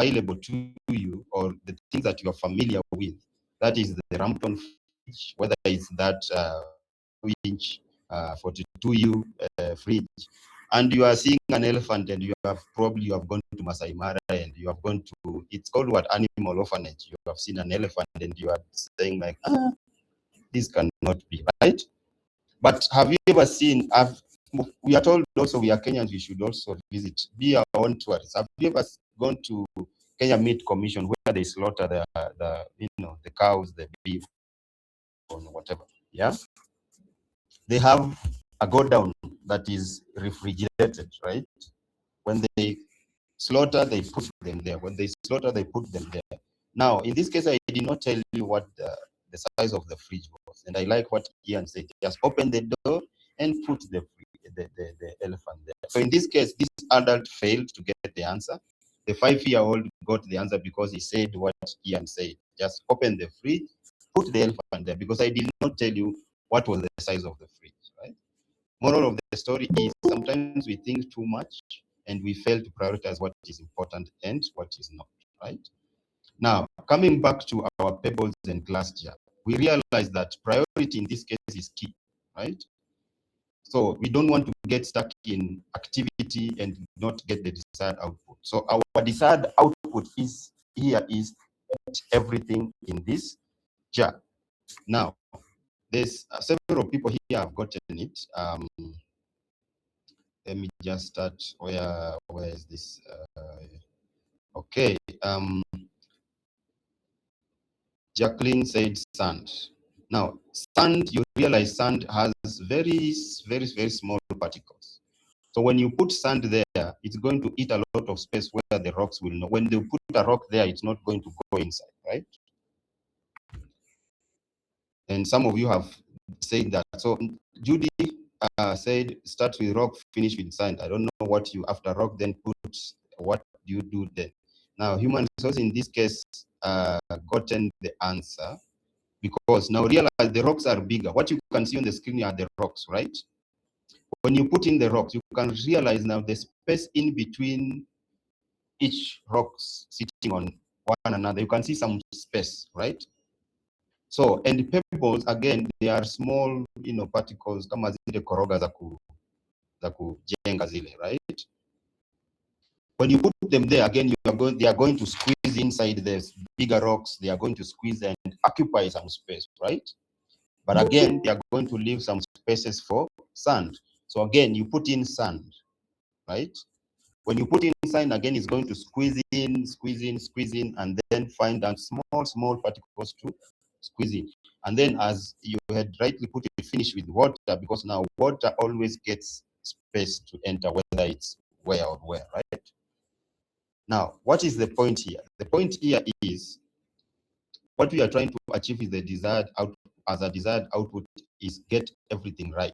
available to you or the things that you are familiar with. That is the Rampton fridge, whether it's that 2-inch 42U fridge, and you are seeing an elephant, and you have gone to Masai Mara, and you have gone to, it's called what, animal orphanage. You have seen an elephant, and you are saying like, this cannot be right. But have you ever seen? We are told also we are Kenyans. We should also be our own tourists. Have you ever gone to Kenya Meat Commission where they slaughter the cows, the beef, or whatever? Yeah, they have a go down that is refrigerated, right? When they slaughter, they put them there. When they slaughter, they put them there. Now, in this case, I did not tell you what the size of the fridge was, and I like what Ian said. Just open the door and put the elephant there. So in this case, this adult failed to get the answer. The 5-year-old got the answer because he said what Ian said. Just open the fridge, put the elephant there, because I did not tell you what was the size of the fridge, right? Moral of the story is sometimes we think too much and we fail to prioritize what is important and what is not, right? Now, coming back to our pebbles and glass jar, we realize that priority in this case is key, right? So we don't want to get stuck in activity and not get the desired output. So our desired output is everything in this jar. Now, there's several people here have gotten it. Let me just start. Where is this? Okay. Jacqueline said sand. Now, sand, you realize sand has very, very, very small particles. So when you put sand there, it's going to eat a lot of space where the rocks will not. When they put a rock there, it's not going to go inside, right? And some of you have said that. So Judy said, start with rock, finish with sand. I don't know what you, after rock, then put, what do you do then? Now, human resource in this case gotten the answer, because now realize the rocks are bigger. What you can see on the screen are the rocks, right? When you put in the rocks, you can realize now the space in between each rocks sitting on one another. You can see some space, right? So, and the pebbles, again, they are small, particles, kama zile koroga za kujenga zile, right? When you put them there, again, they are going to squeeze inside the bigger rocks. They are going to squeeze and occupy some space, right? But again, they are going to leave some spaces for sand. So again, you put in sand, right? When you put in sand, again, it's going to squeeze in, and then find out small particles to squeeze in. And then, as you had rightly put it, finish with water, because now water always gets space to enter, whether it's where or where, right? Now, what is the point here? The point here is what we are trying to achieve is the desired output. As a desired output is get everything right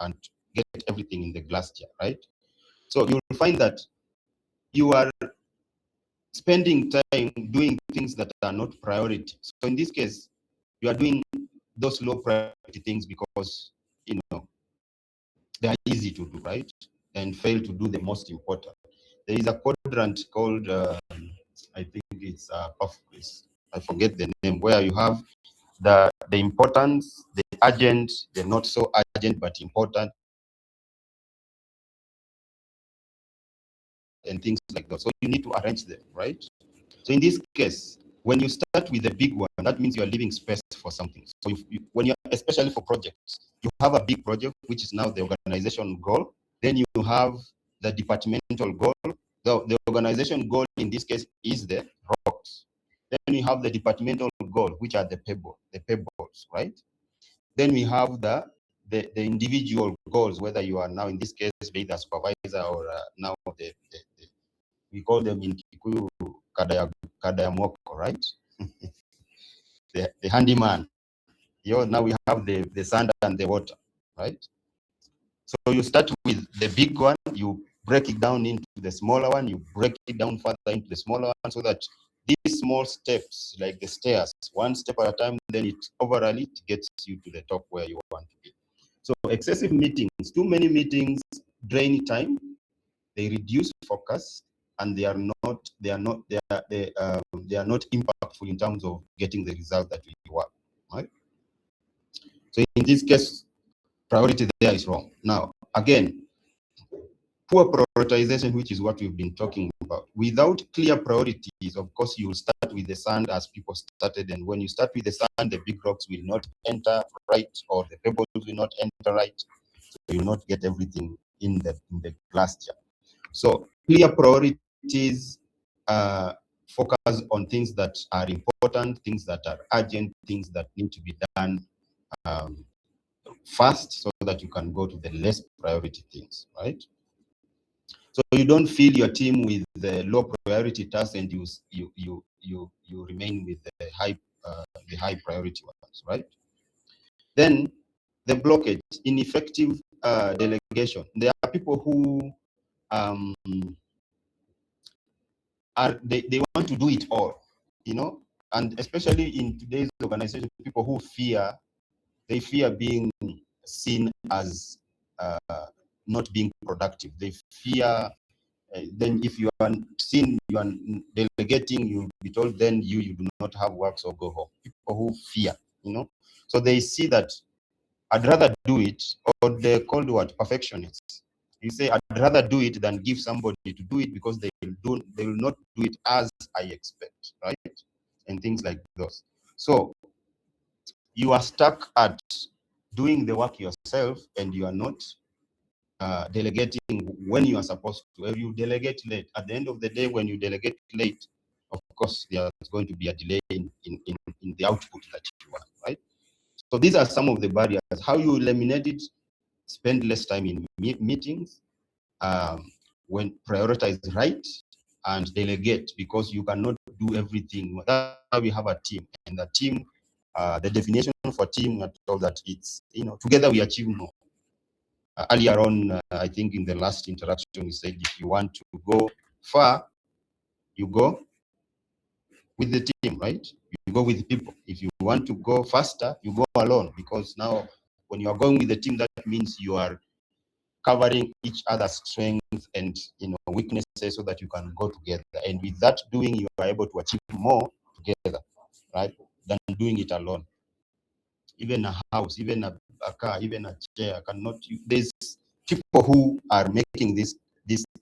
and get everything in the glass jar, right? So you'll find that you are spending time doing things that are not priority. So in this case, you are doing those low priority things because they are easy to do, right? And fail to do the most important. There is a quadrant called I think it's I forget the name, where you have the importance, the urgent, the not so urgent but important, and things like that. So you need to arrange them, right? So in this case, when you start with the big one, that means you are leaving space for something. So when you, especially for projects, you have a big project, which is now the organization goal. Then you have the departmental goal. The organization goal in this case is the rocks. Then you have the departmental goal, which are the payables, right? Then we have the individual goals, whether you are now in this case be the supervisor or now we call them in Kikuyu Kadayamoko, right? the handyman. Now we have the sand and the water, right? So you start with the big one, you break it down into the smaller one, you break it down further into the smaller one, so that these small steps, like the stairs, one step at a time, then it overall it gets you to the top where you want to be. So excessive meetings, too many meetings drain time, they reduce focus, and they are not impactful in terms of getting the result that we want, right? So in this case, priority there is wrong. Now, again, poor prioritization, which is what we've been talking about. Without clear priorities, of course, you will start with the sand as people started. And when you start with the sand, the big rocks will not enter right, or the pebbles will not enter right. So you will not get everything in the glass jar. So clear priorities, focus on things that are important, things that are urgent, things that need to be done fast, so that you can go to the less priority things, right? So you don't fill your team with the low priority tasks, and you remain with the high priority ones, right? Then the blockage, ineffective delegation. There are people who they want to do it all, and especially in today's organization, people who fear being seen as not being productive. They fear then if you are seen you are delegating, you'll be told then you do not have work, so go home. People who fear, so they see that I'd rather do it, or they're called what? Perfectionists. You say I'd rather do it than give somebody to do it, because they will not do it as I expect, right? And things like those. So you are stuck at doing the work yourself, and you are not delegating when you are supposed to. If you delegate late, at the end of the day, when you delegate late, of course, there's going to be a delay in the output that you want, right? So these are some of the barriers. How you eliminate it: spend less time in meetings, when prioritize right, and delegate, because you cannot do everything. That's why we have a team, and the team, the definition for team, are told that it's, together we achieve more. Earlier on, I think in the last interaction, we said if you want to go far, you go with the team, right? You go with people. If you want to go faster, you go alone, because now when you are going with the team, that means you are covering each other's strengths and weaknesses, so that you can go together. And with that doing, you are able to achieve more together, right, than doing it alone. Even a house, even a car, even a chair cannot. There's people who are making this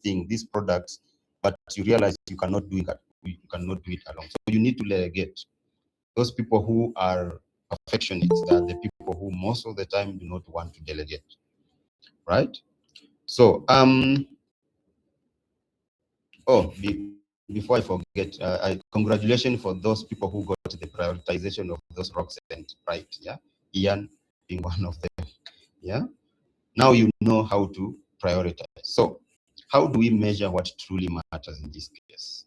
thing, these products, but you realize you cannot do it. You cannot do it alone. So you need to delegate. Those people who are perfectionists are the people who most of the time do not want to delegate, right? So before I forget, congratulations for those people who got the prioritization of those rocks, and right, yeah, Ian being one of them, yeah. Now you know how to prioritize. So how do we measure what truly matters in this case?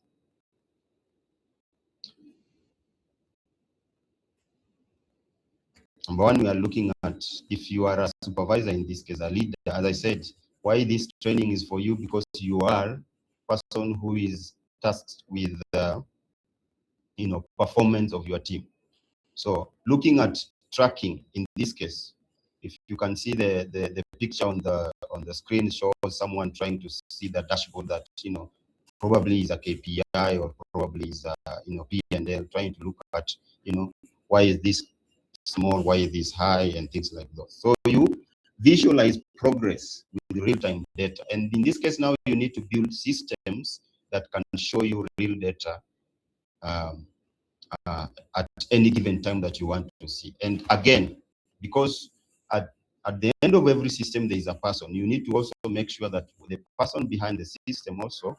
Number one, we are looking at, if you are a supervisor in this case, a leader, as I said, why this training is for you, because you are a person who is tasked with performance of your team. So looking at tracking in this case, if you can see the picture on the screen shows someone trying to see the dashboard that probably is a KPI, or probably is a P&L, trying to look at why is this small, why is this high, and things like that. So you visualize progress real-time data. And in this case now, you need to build systems that can show you real data at any given time that you want to see. And again, because at the end of every system, there is a person. You need to also make sure that the person behind the system also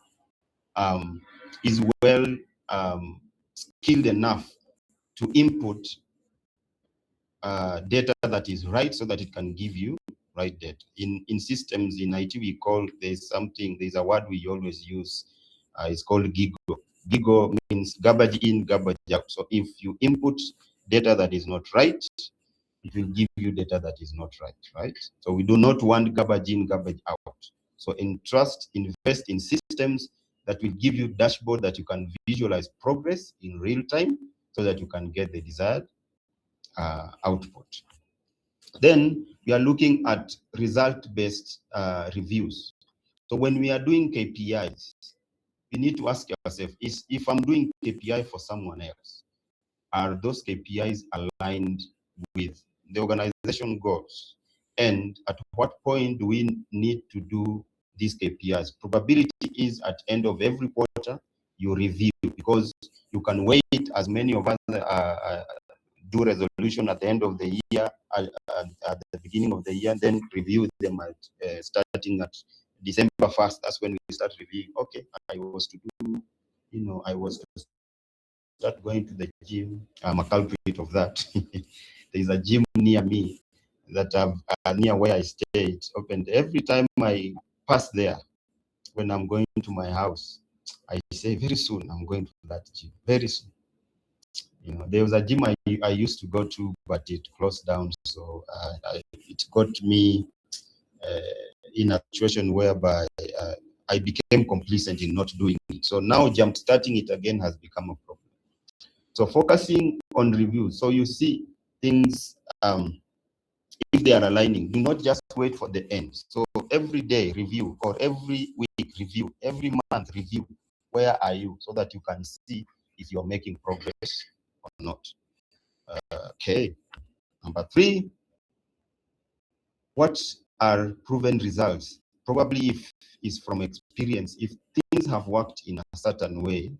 is well skilled enough to input data that is right, so that it can give you right data. In systems, in IT, we call, there's a word we always use, it's called GIGO. GIGO means garbage in, garbage out. So if you input data that is not right, it will give you data that is not right? So we do not want garbage in, garbage out. So invest in systems that will give you dashboard that you can visualize progress in real time, so that you can get the desired output. Then we are looking at result-based reviews. So when we are doing KPIs, we need to ask ourselves, if I'm doing KPI for someone else, are those KPIs aligned with the organization goals? And at what point do we need to do these KPIs? Probability is at the end of every quarter, you review, because you can wait, as many of us do resolution at the end of the year, at the beginning of the year, and then review them at starting at December 1st. That's when we start reviewing. Okay, I was to start going to the gym. I'm a culprit of that. There is a gym near me that near where I stay. It's opened every time I pass there. When I'm going to my house, I say, very soon I'm going to that gym. Very soon. There was a gym I used to go to, but it closed down. So it got me in a situation whereby I became complacent in not doing it. So now jump starting it again has become a problem. So focusing on reviews. So you see things, if they are aligning, do not just wait for the end. So every day review, or every week review, every month review. Where are you? So that you can see if you're making progress or not. Okay. Number 3, what are proven results? Probably if is from experience. If things have worked in a certain way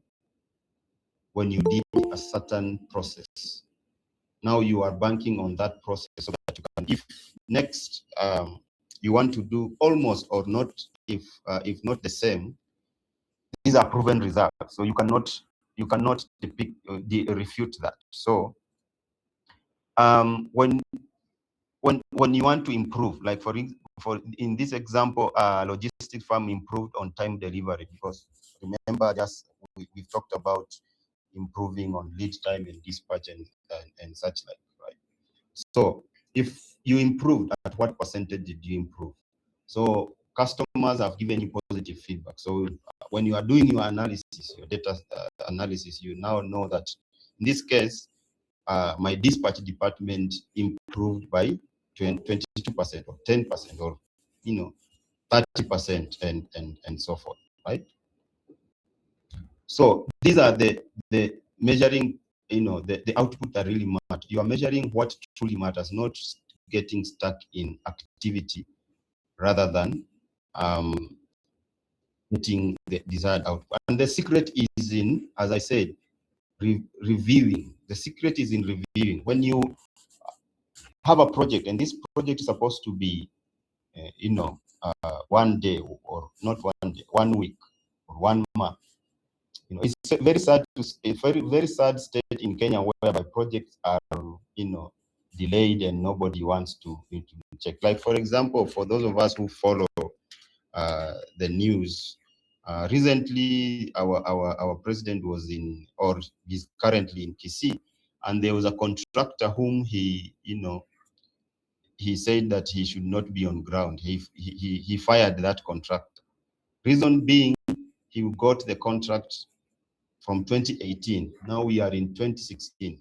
when you did a certain process, now you are banking on that process, so that you can, if next you want to do almost or not, if not the same, these are proven results. So you cannot refute that. So when you want to improve, like for in this example, logistics firm improved on time delivery, because remember, just we've talked about improving on lead time and dispatch and such like, right? So if you improved, at what percentage did you improve? So customers have given you positive feedback. So when you are doing your analysis, your data analysis, you now know that in this case, my dispatch department improved by 22% or 10% or 30% and so forth, right? So these are the measuring, the output that really matters. You are measuring what truly matters, not getting stuck in activity, rather than getting the desired output. And the secret is in, as I said, reviewing. The secret is in reviewing. When you have a project, and this project is supposed to be, one day, or not 1 day, 1 week, or 1 month. It's very sad very sad state in Kenya, whereby projects are, delayed and nobody wants to check. Like, for example, for those of us who follow the news, recently our president was in, or is currently in Kisii, and there was a contractor whom he said that he should not be on ground. He fired that contractor. Reason being, he got the contract from 2018. Now we are in 2016.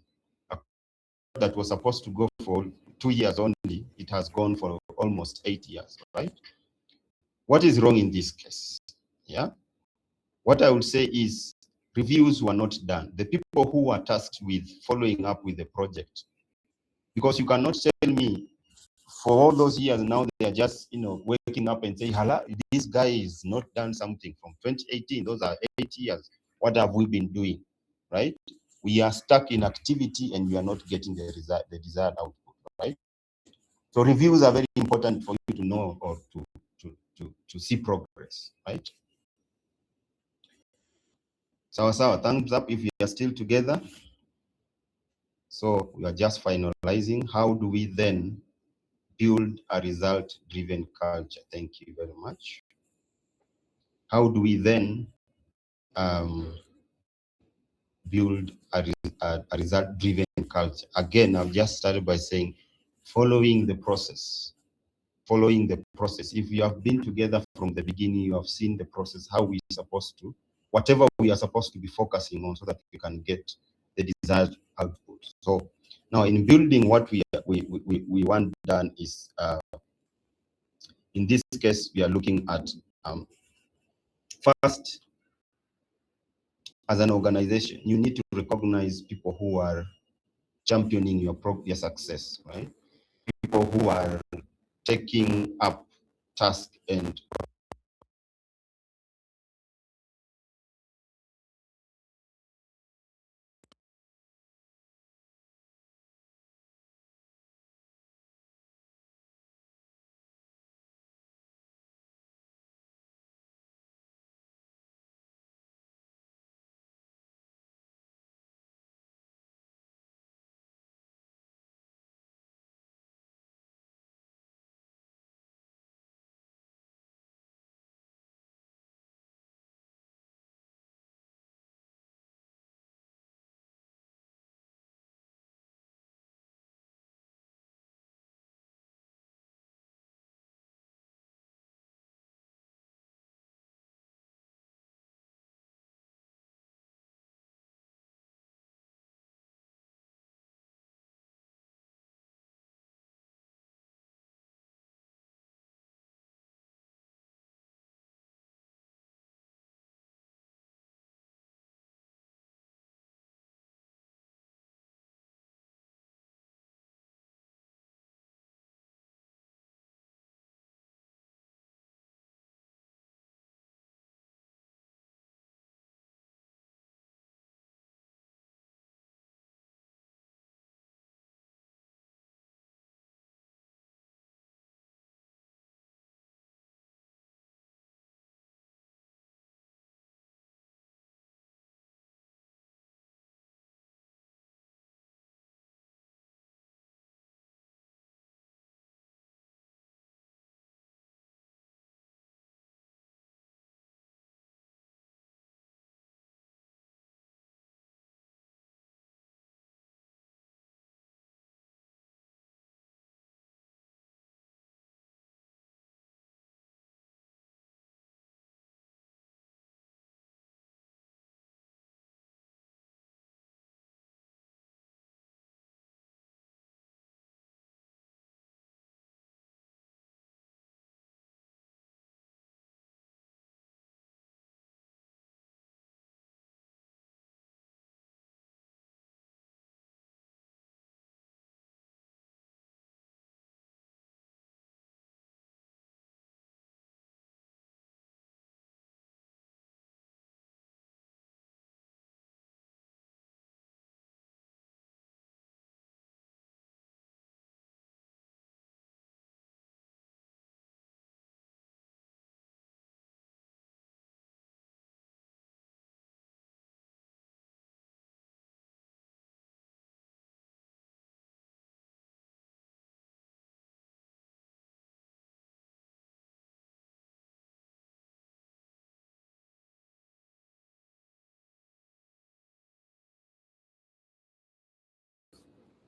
That was supposed to go for 2 years only. It has gone for almost 8 years, right? What is wrong in this case? Yeah. What I would say is, reviews were not done. The people who were tasked with following up with the project, because you cannot tell me for all those years now, they are just, waking up and saying, "Hala, this guy is not done something from 2018. Those are 8 years. What have we been doing?" Right? We are stuck in activity and we are not getting the desired output. Right? So reviews are very important for you to know or to see progress. Right? So thumbs up if you are still together. So we are just finalizing. How do we then build a result-driven culture? Thank you very much. How do we then build a result-driven culture? Again, I've just started by saying, following the process. Following the process. If you have been together from the beginning, you have seen the process, how we're supposed to, whatever we are supposed to be focusing on so that we can get the desired output. So now in building what we want done is, in this case, we are looking at first, as an organization, you need to recognize people who are championing your success, right? People who are taking up tasks and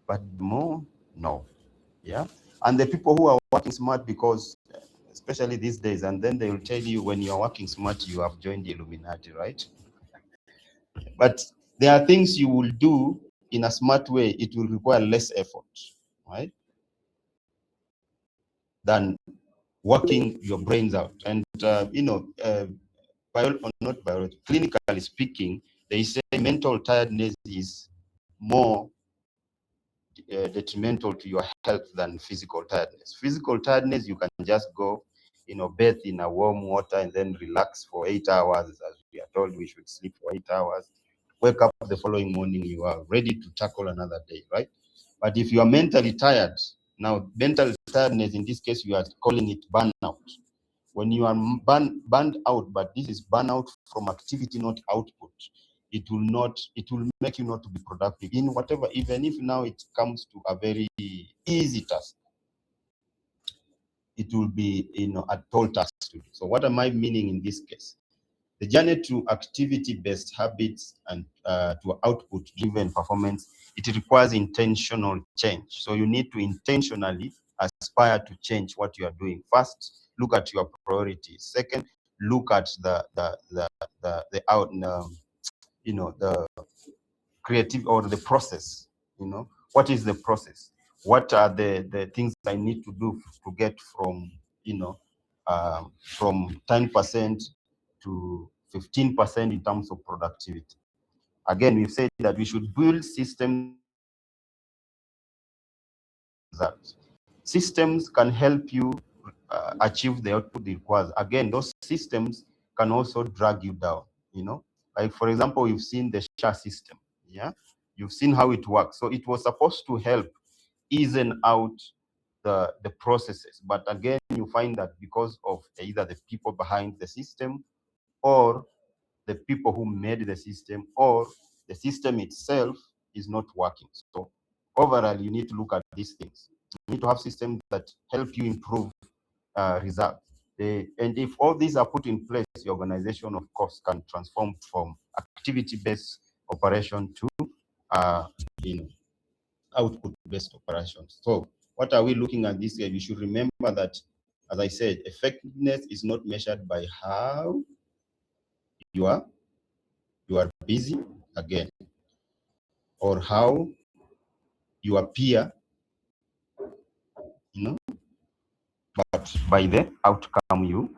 but more, no. Yeah. And the people who are working smart, because especially these days, and then they will tell you when you're working smart, you have joined the Illuminati, right? But there are things you will do in a smart way, it will require less effort, right? Than working your brains out. And, not biology, clinically speaking, they say mental tiredness is more detrimental to your health than physical tiredness. Physical tiredness, you can just go, bathe in a warm water and then relax for 8 hours, as we are told we should sleep for 8 hours. Wake up the following morning, you are ready to tackle another day, right? But if you are mentally tired, now mental tiredness, in this case, you are calling it burnout. When you are burned out, but this is burnout from activity, not output, it will make you not to be productive in whatever, even if now it comes to a very easy task, it will be, a tall task to do. So what am I meaning in this case? The journey to activity-based habits and to output-driven performance, it requires intentional change. So you need to intentionally aspire to change what you are doing. First, look at your priorities. Second, look at the creative or the process. What is the process? What are the things I need to do to get from 10% to 15% in terms of productivity? Again, we've said that we should build systems. Systems can help you achieve the output it requires. Again, those systems can also drag you down. Like for example, you've seen the SHA system. Yeah, you've seen how it works. So it was supposed to help easen out the processes, but again, you find that because of either the people behind the system, or the people who made the system, or the system itself is not working. So overall, you need to look at these things. You need to have systems that help you improve results. And if all these are put in place, the organization, of course, can transform from activity-based operation to output-based operations. So what are we looking at this year? You should remember that, as I said, effectiveness is not measured by how you are busy, again, or how you appear, but by the outcome you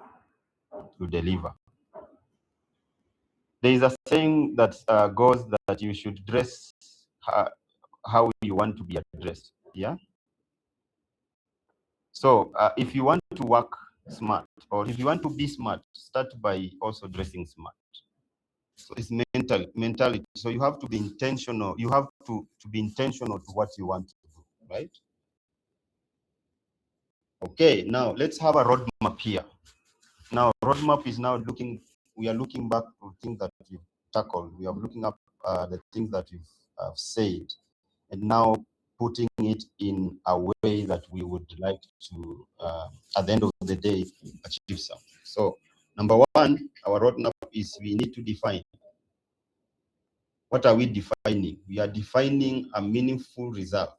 deliver. There is a saying that goes that you should dress how you want to be addressed. Yeah. So if you want to work smart, or if you want to be smart, start by also dressing smart. So it's mentality. So you have to be intentional. You have to be intentional to what you want to do, right? Okay, now let's have a roadmap here. Now, roadmap is now we are looking back to things that you've tackled. We are looking up the things that you've said, and now putting it in a way that we would like to, at the end of the day, achieve something. So, number one, our roadmap is we need to define. What are we defining? We are defining a meaningful result.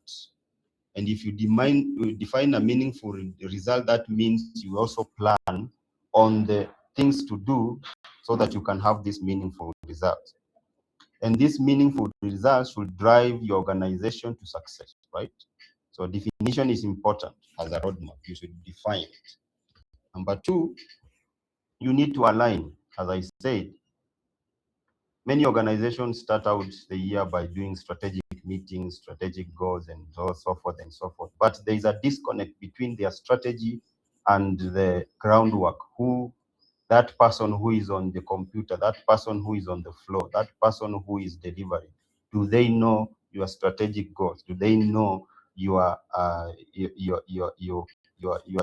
And if you define a meaningful result, that means you also plan on the things to do so that you can have this meaningful result. And this meaningful result should drive your organization to success, right? So definition is important as a roadmap. You should define it. Number two, you need to align. As I said, many organizations start out the year by doing strategic meetings, strategic goals, and so forth and so forth. But there is a disconnect between their strategy and the groundwork. That person who is on the computer, that person who is on the floor, that person who is delivering, do they know your strategic goals? Do they know your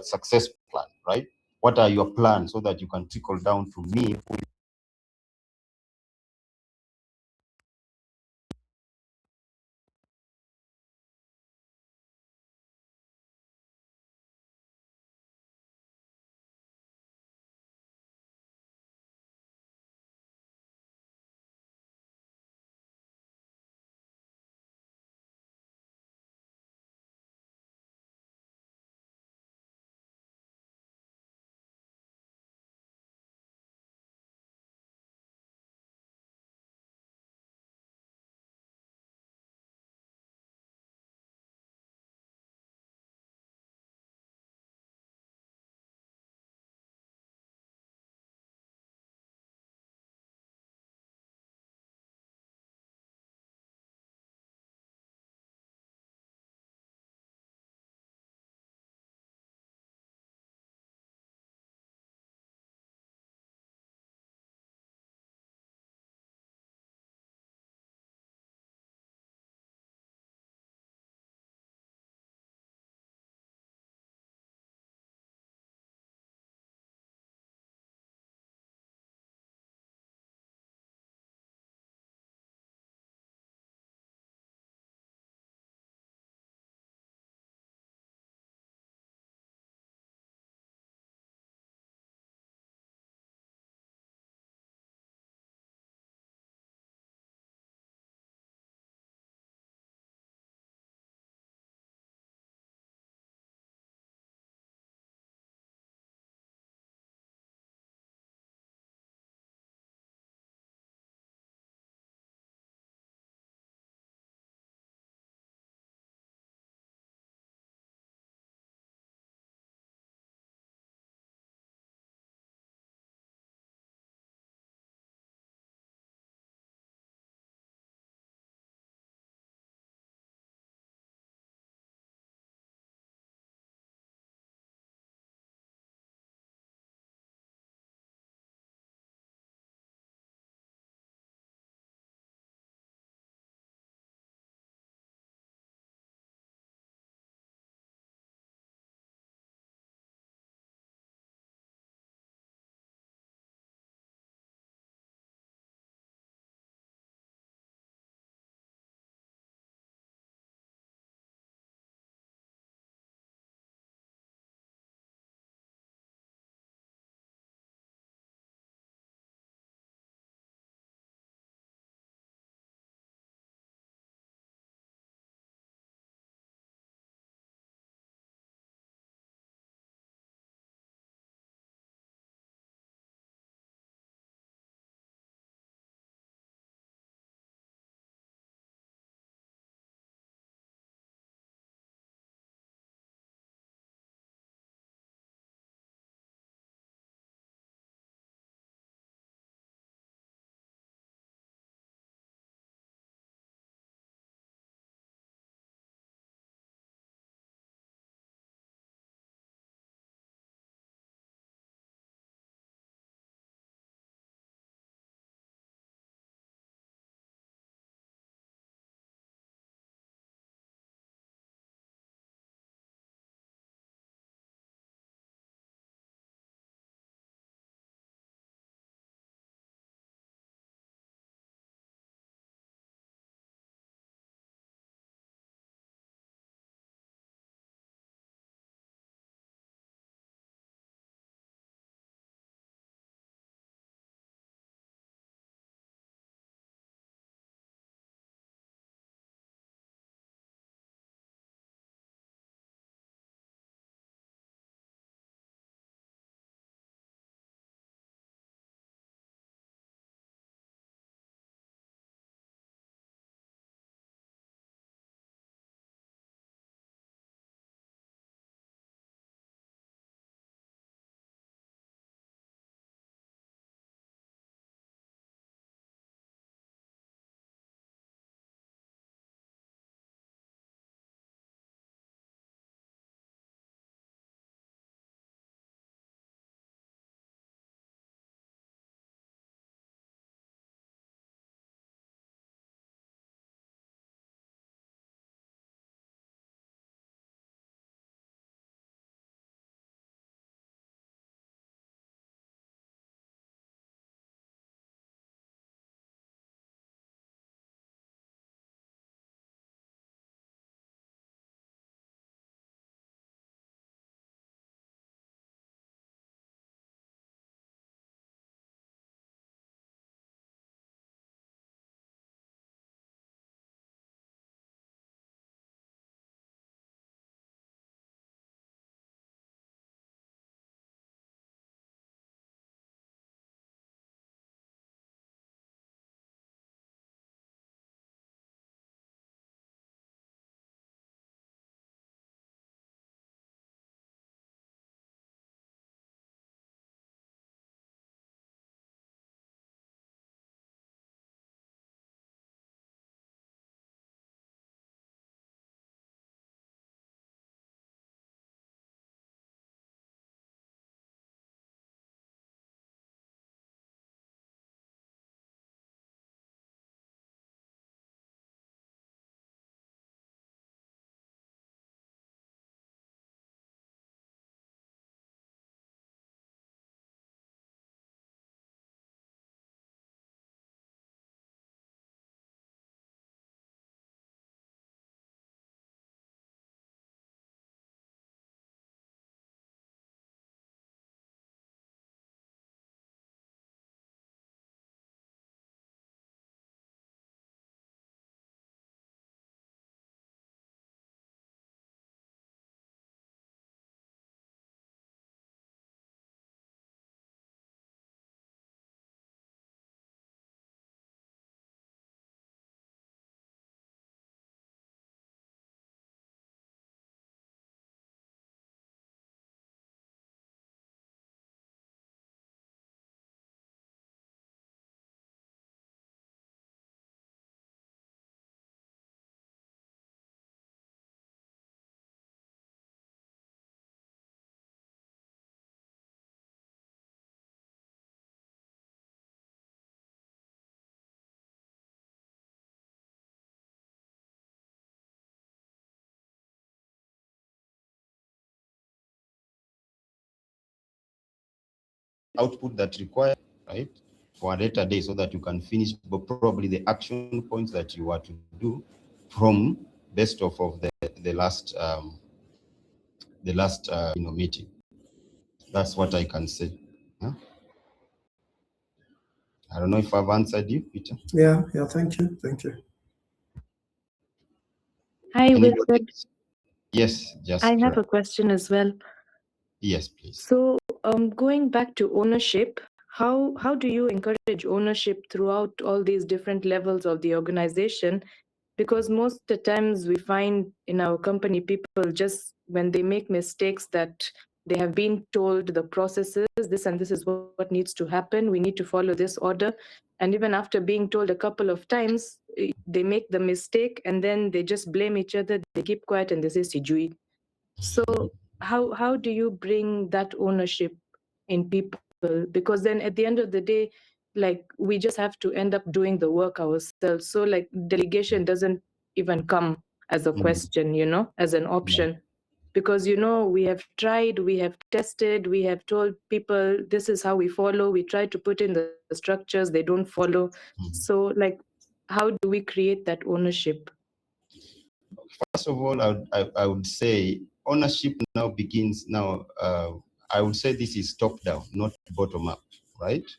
success plan, right? What are your plans so that you can trickle down to me, who output that required, right, for a later day, so that you can finish probably the action points that you are to do from based off of the last meeting. That's what I can say. Yeah? I don't know if I've answered you, Peter. Yeah, thank you. Hi, Anybody? Wilfred. Yes, just I have a question as well. Yes, please. So, going back to ownership, how do you encourage ownership throughout all these different levels of the organization? Because most of the times we find in our company, people just when they make mistakes that they have been told the processes, this and this is what needs to happen. We need to follow this order. And even after being told a couple of times, they make the mistake and then they just blame each other. They keep quiet and they say, Sijui. So how do you bring that ownership in people? Because then at the end of the day, like we just have to end up doing the work ourselves. So like delegation doesn't even come as a question, as an option. Because, we have tried, we have tested, we have told people this is how we follow. We try to put in the structures, they don't follow. So like, how do we create that ownership? First of all, I would say ownership now begins now. I would say this is top down, not bottom up, right?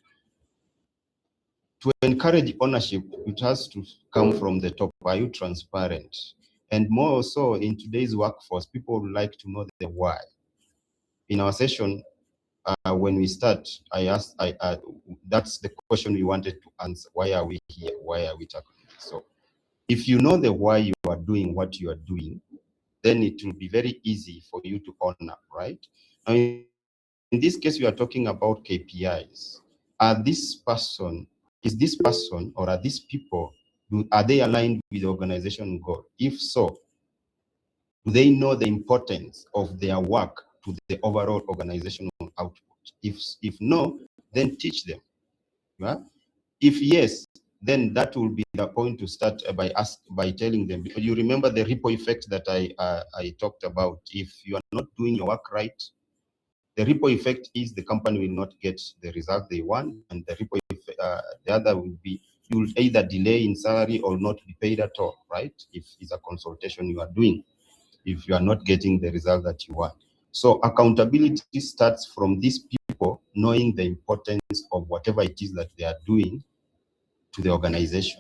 To encourage ownership, it has to come from the top. Are you transparent? And more so in today's workforce, people would like to know the why. In our session, when we start, I asked, that's the question we wanted to answer. Why are we here? Why are we talking? So if you know the why you are doing what you are doing, then it will be very easy for you to honor, right? I mean, in this case, we are talking about KPIs. Is this person or are these people, are they aligned with the organization goal? If so, do they know the importance of their work to the overall organizational output? If no, then teach them. Yeah? If yes, then that will be the point to start by telling them, because you remember the ripple effect that I talked about. If you are not doing your work right, the ripple effect is the company will not get the result they want, and the ripple effect, the other will be you will either delay in salary or not be paid at all, right? If it's a consultation you are doing, if you are not getting the result that you want. So accountability starts from these people knowing the importance of whatever it is that they are doing to the organization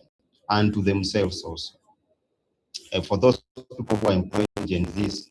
and to themselves also. And for those people who are employing Gen Zs,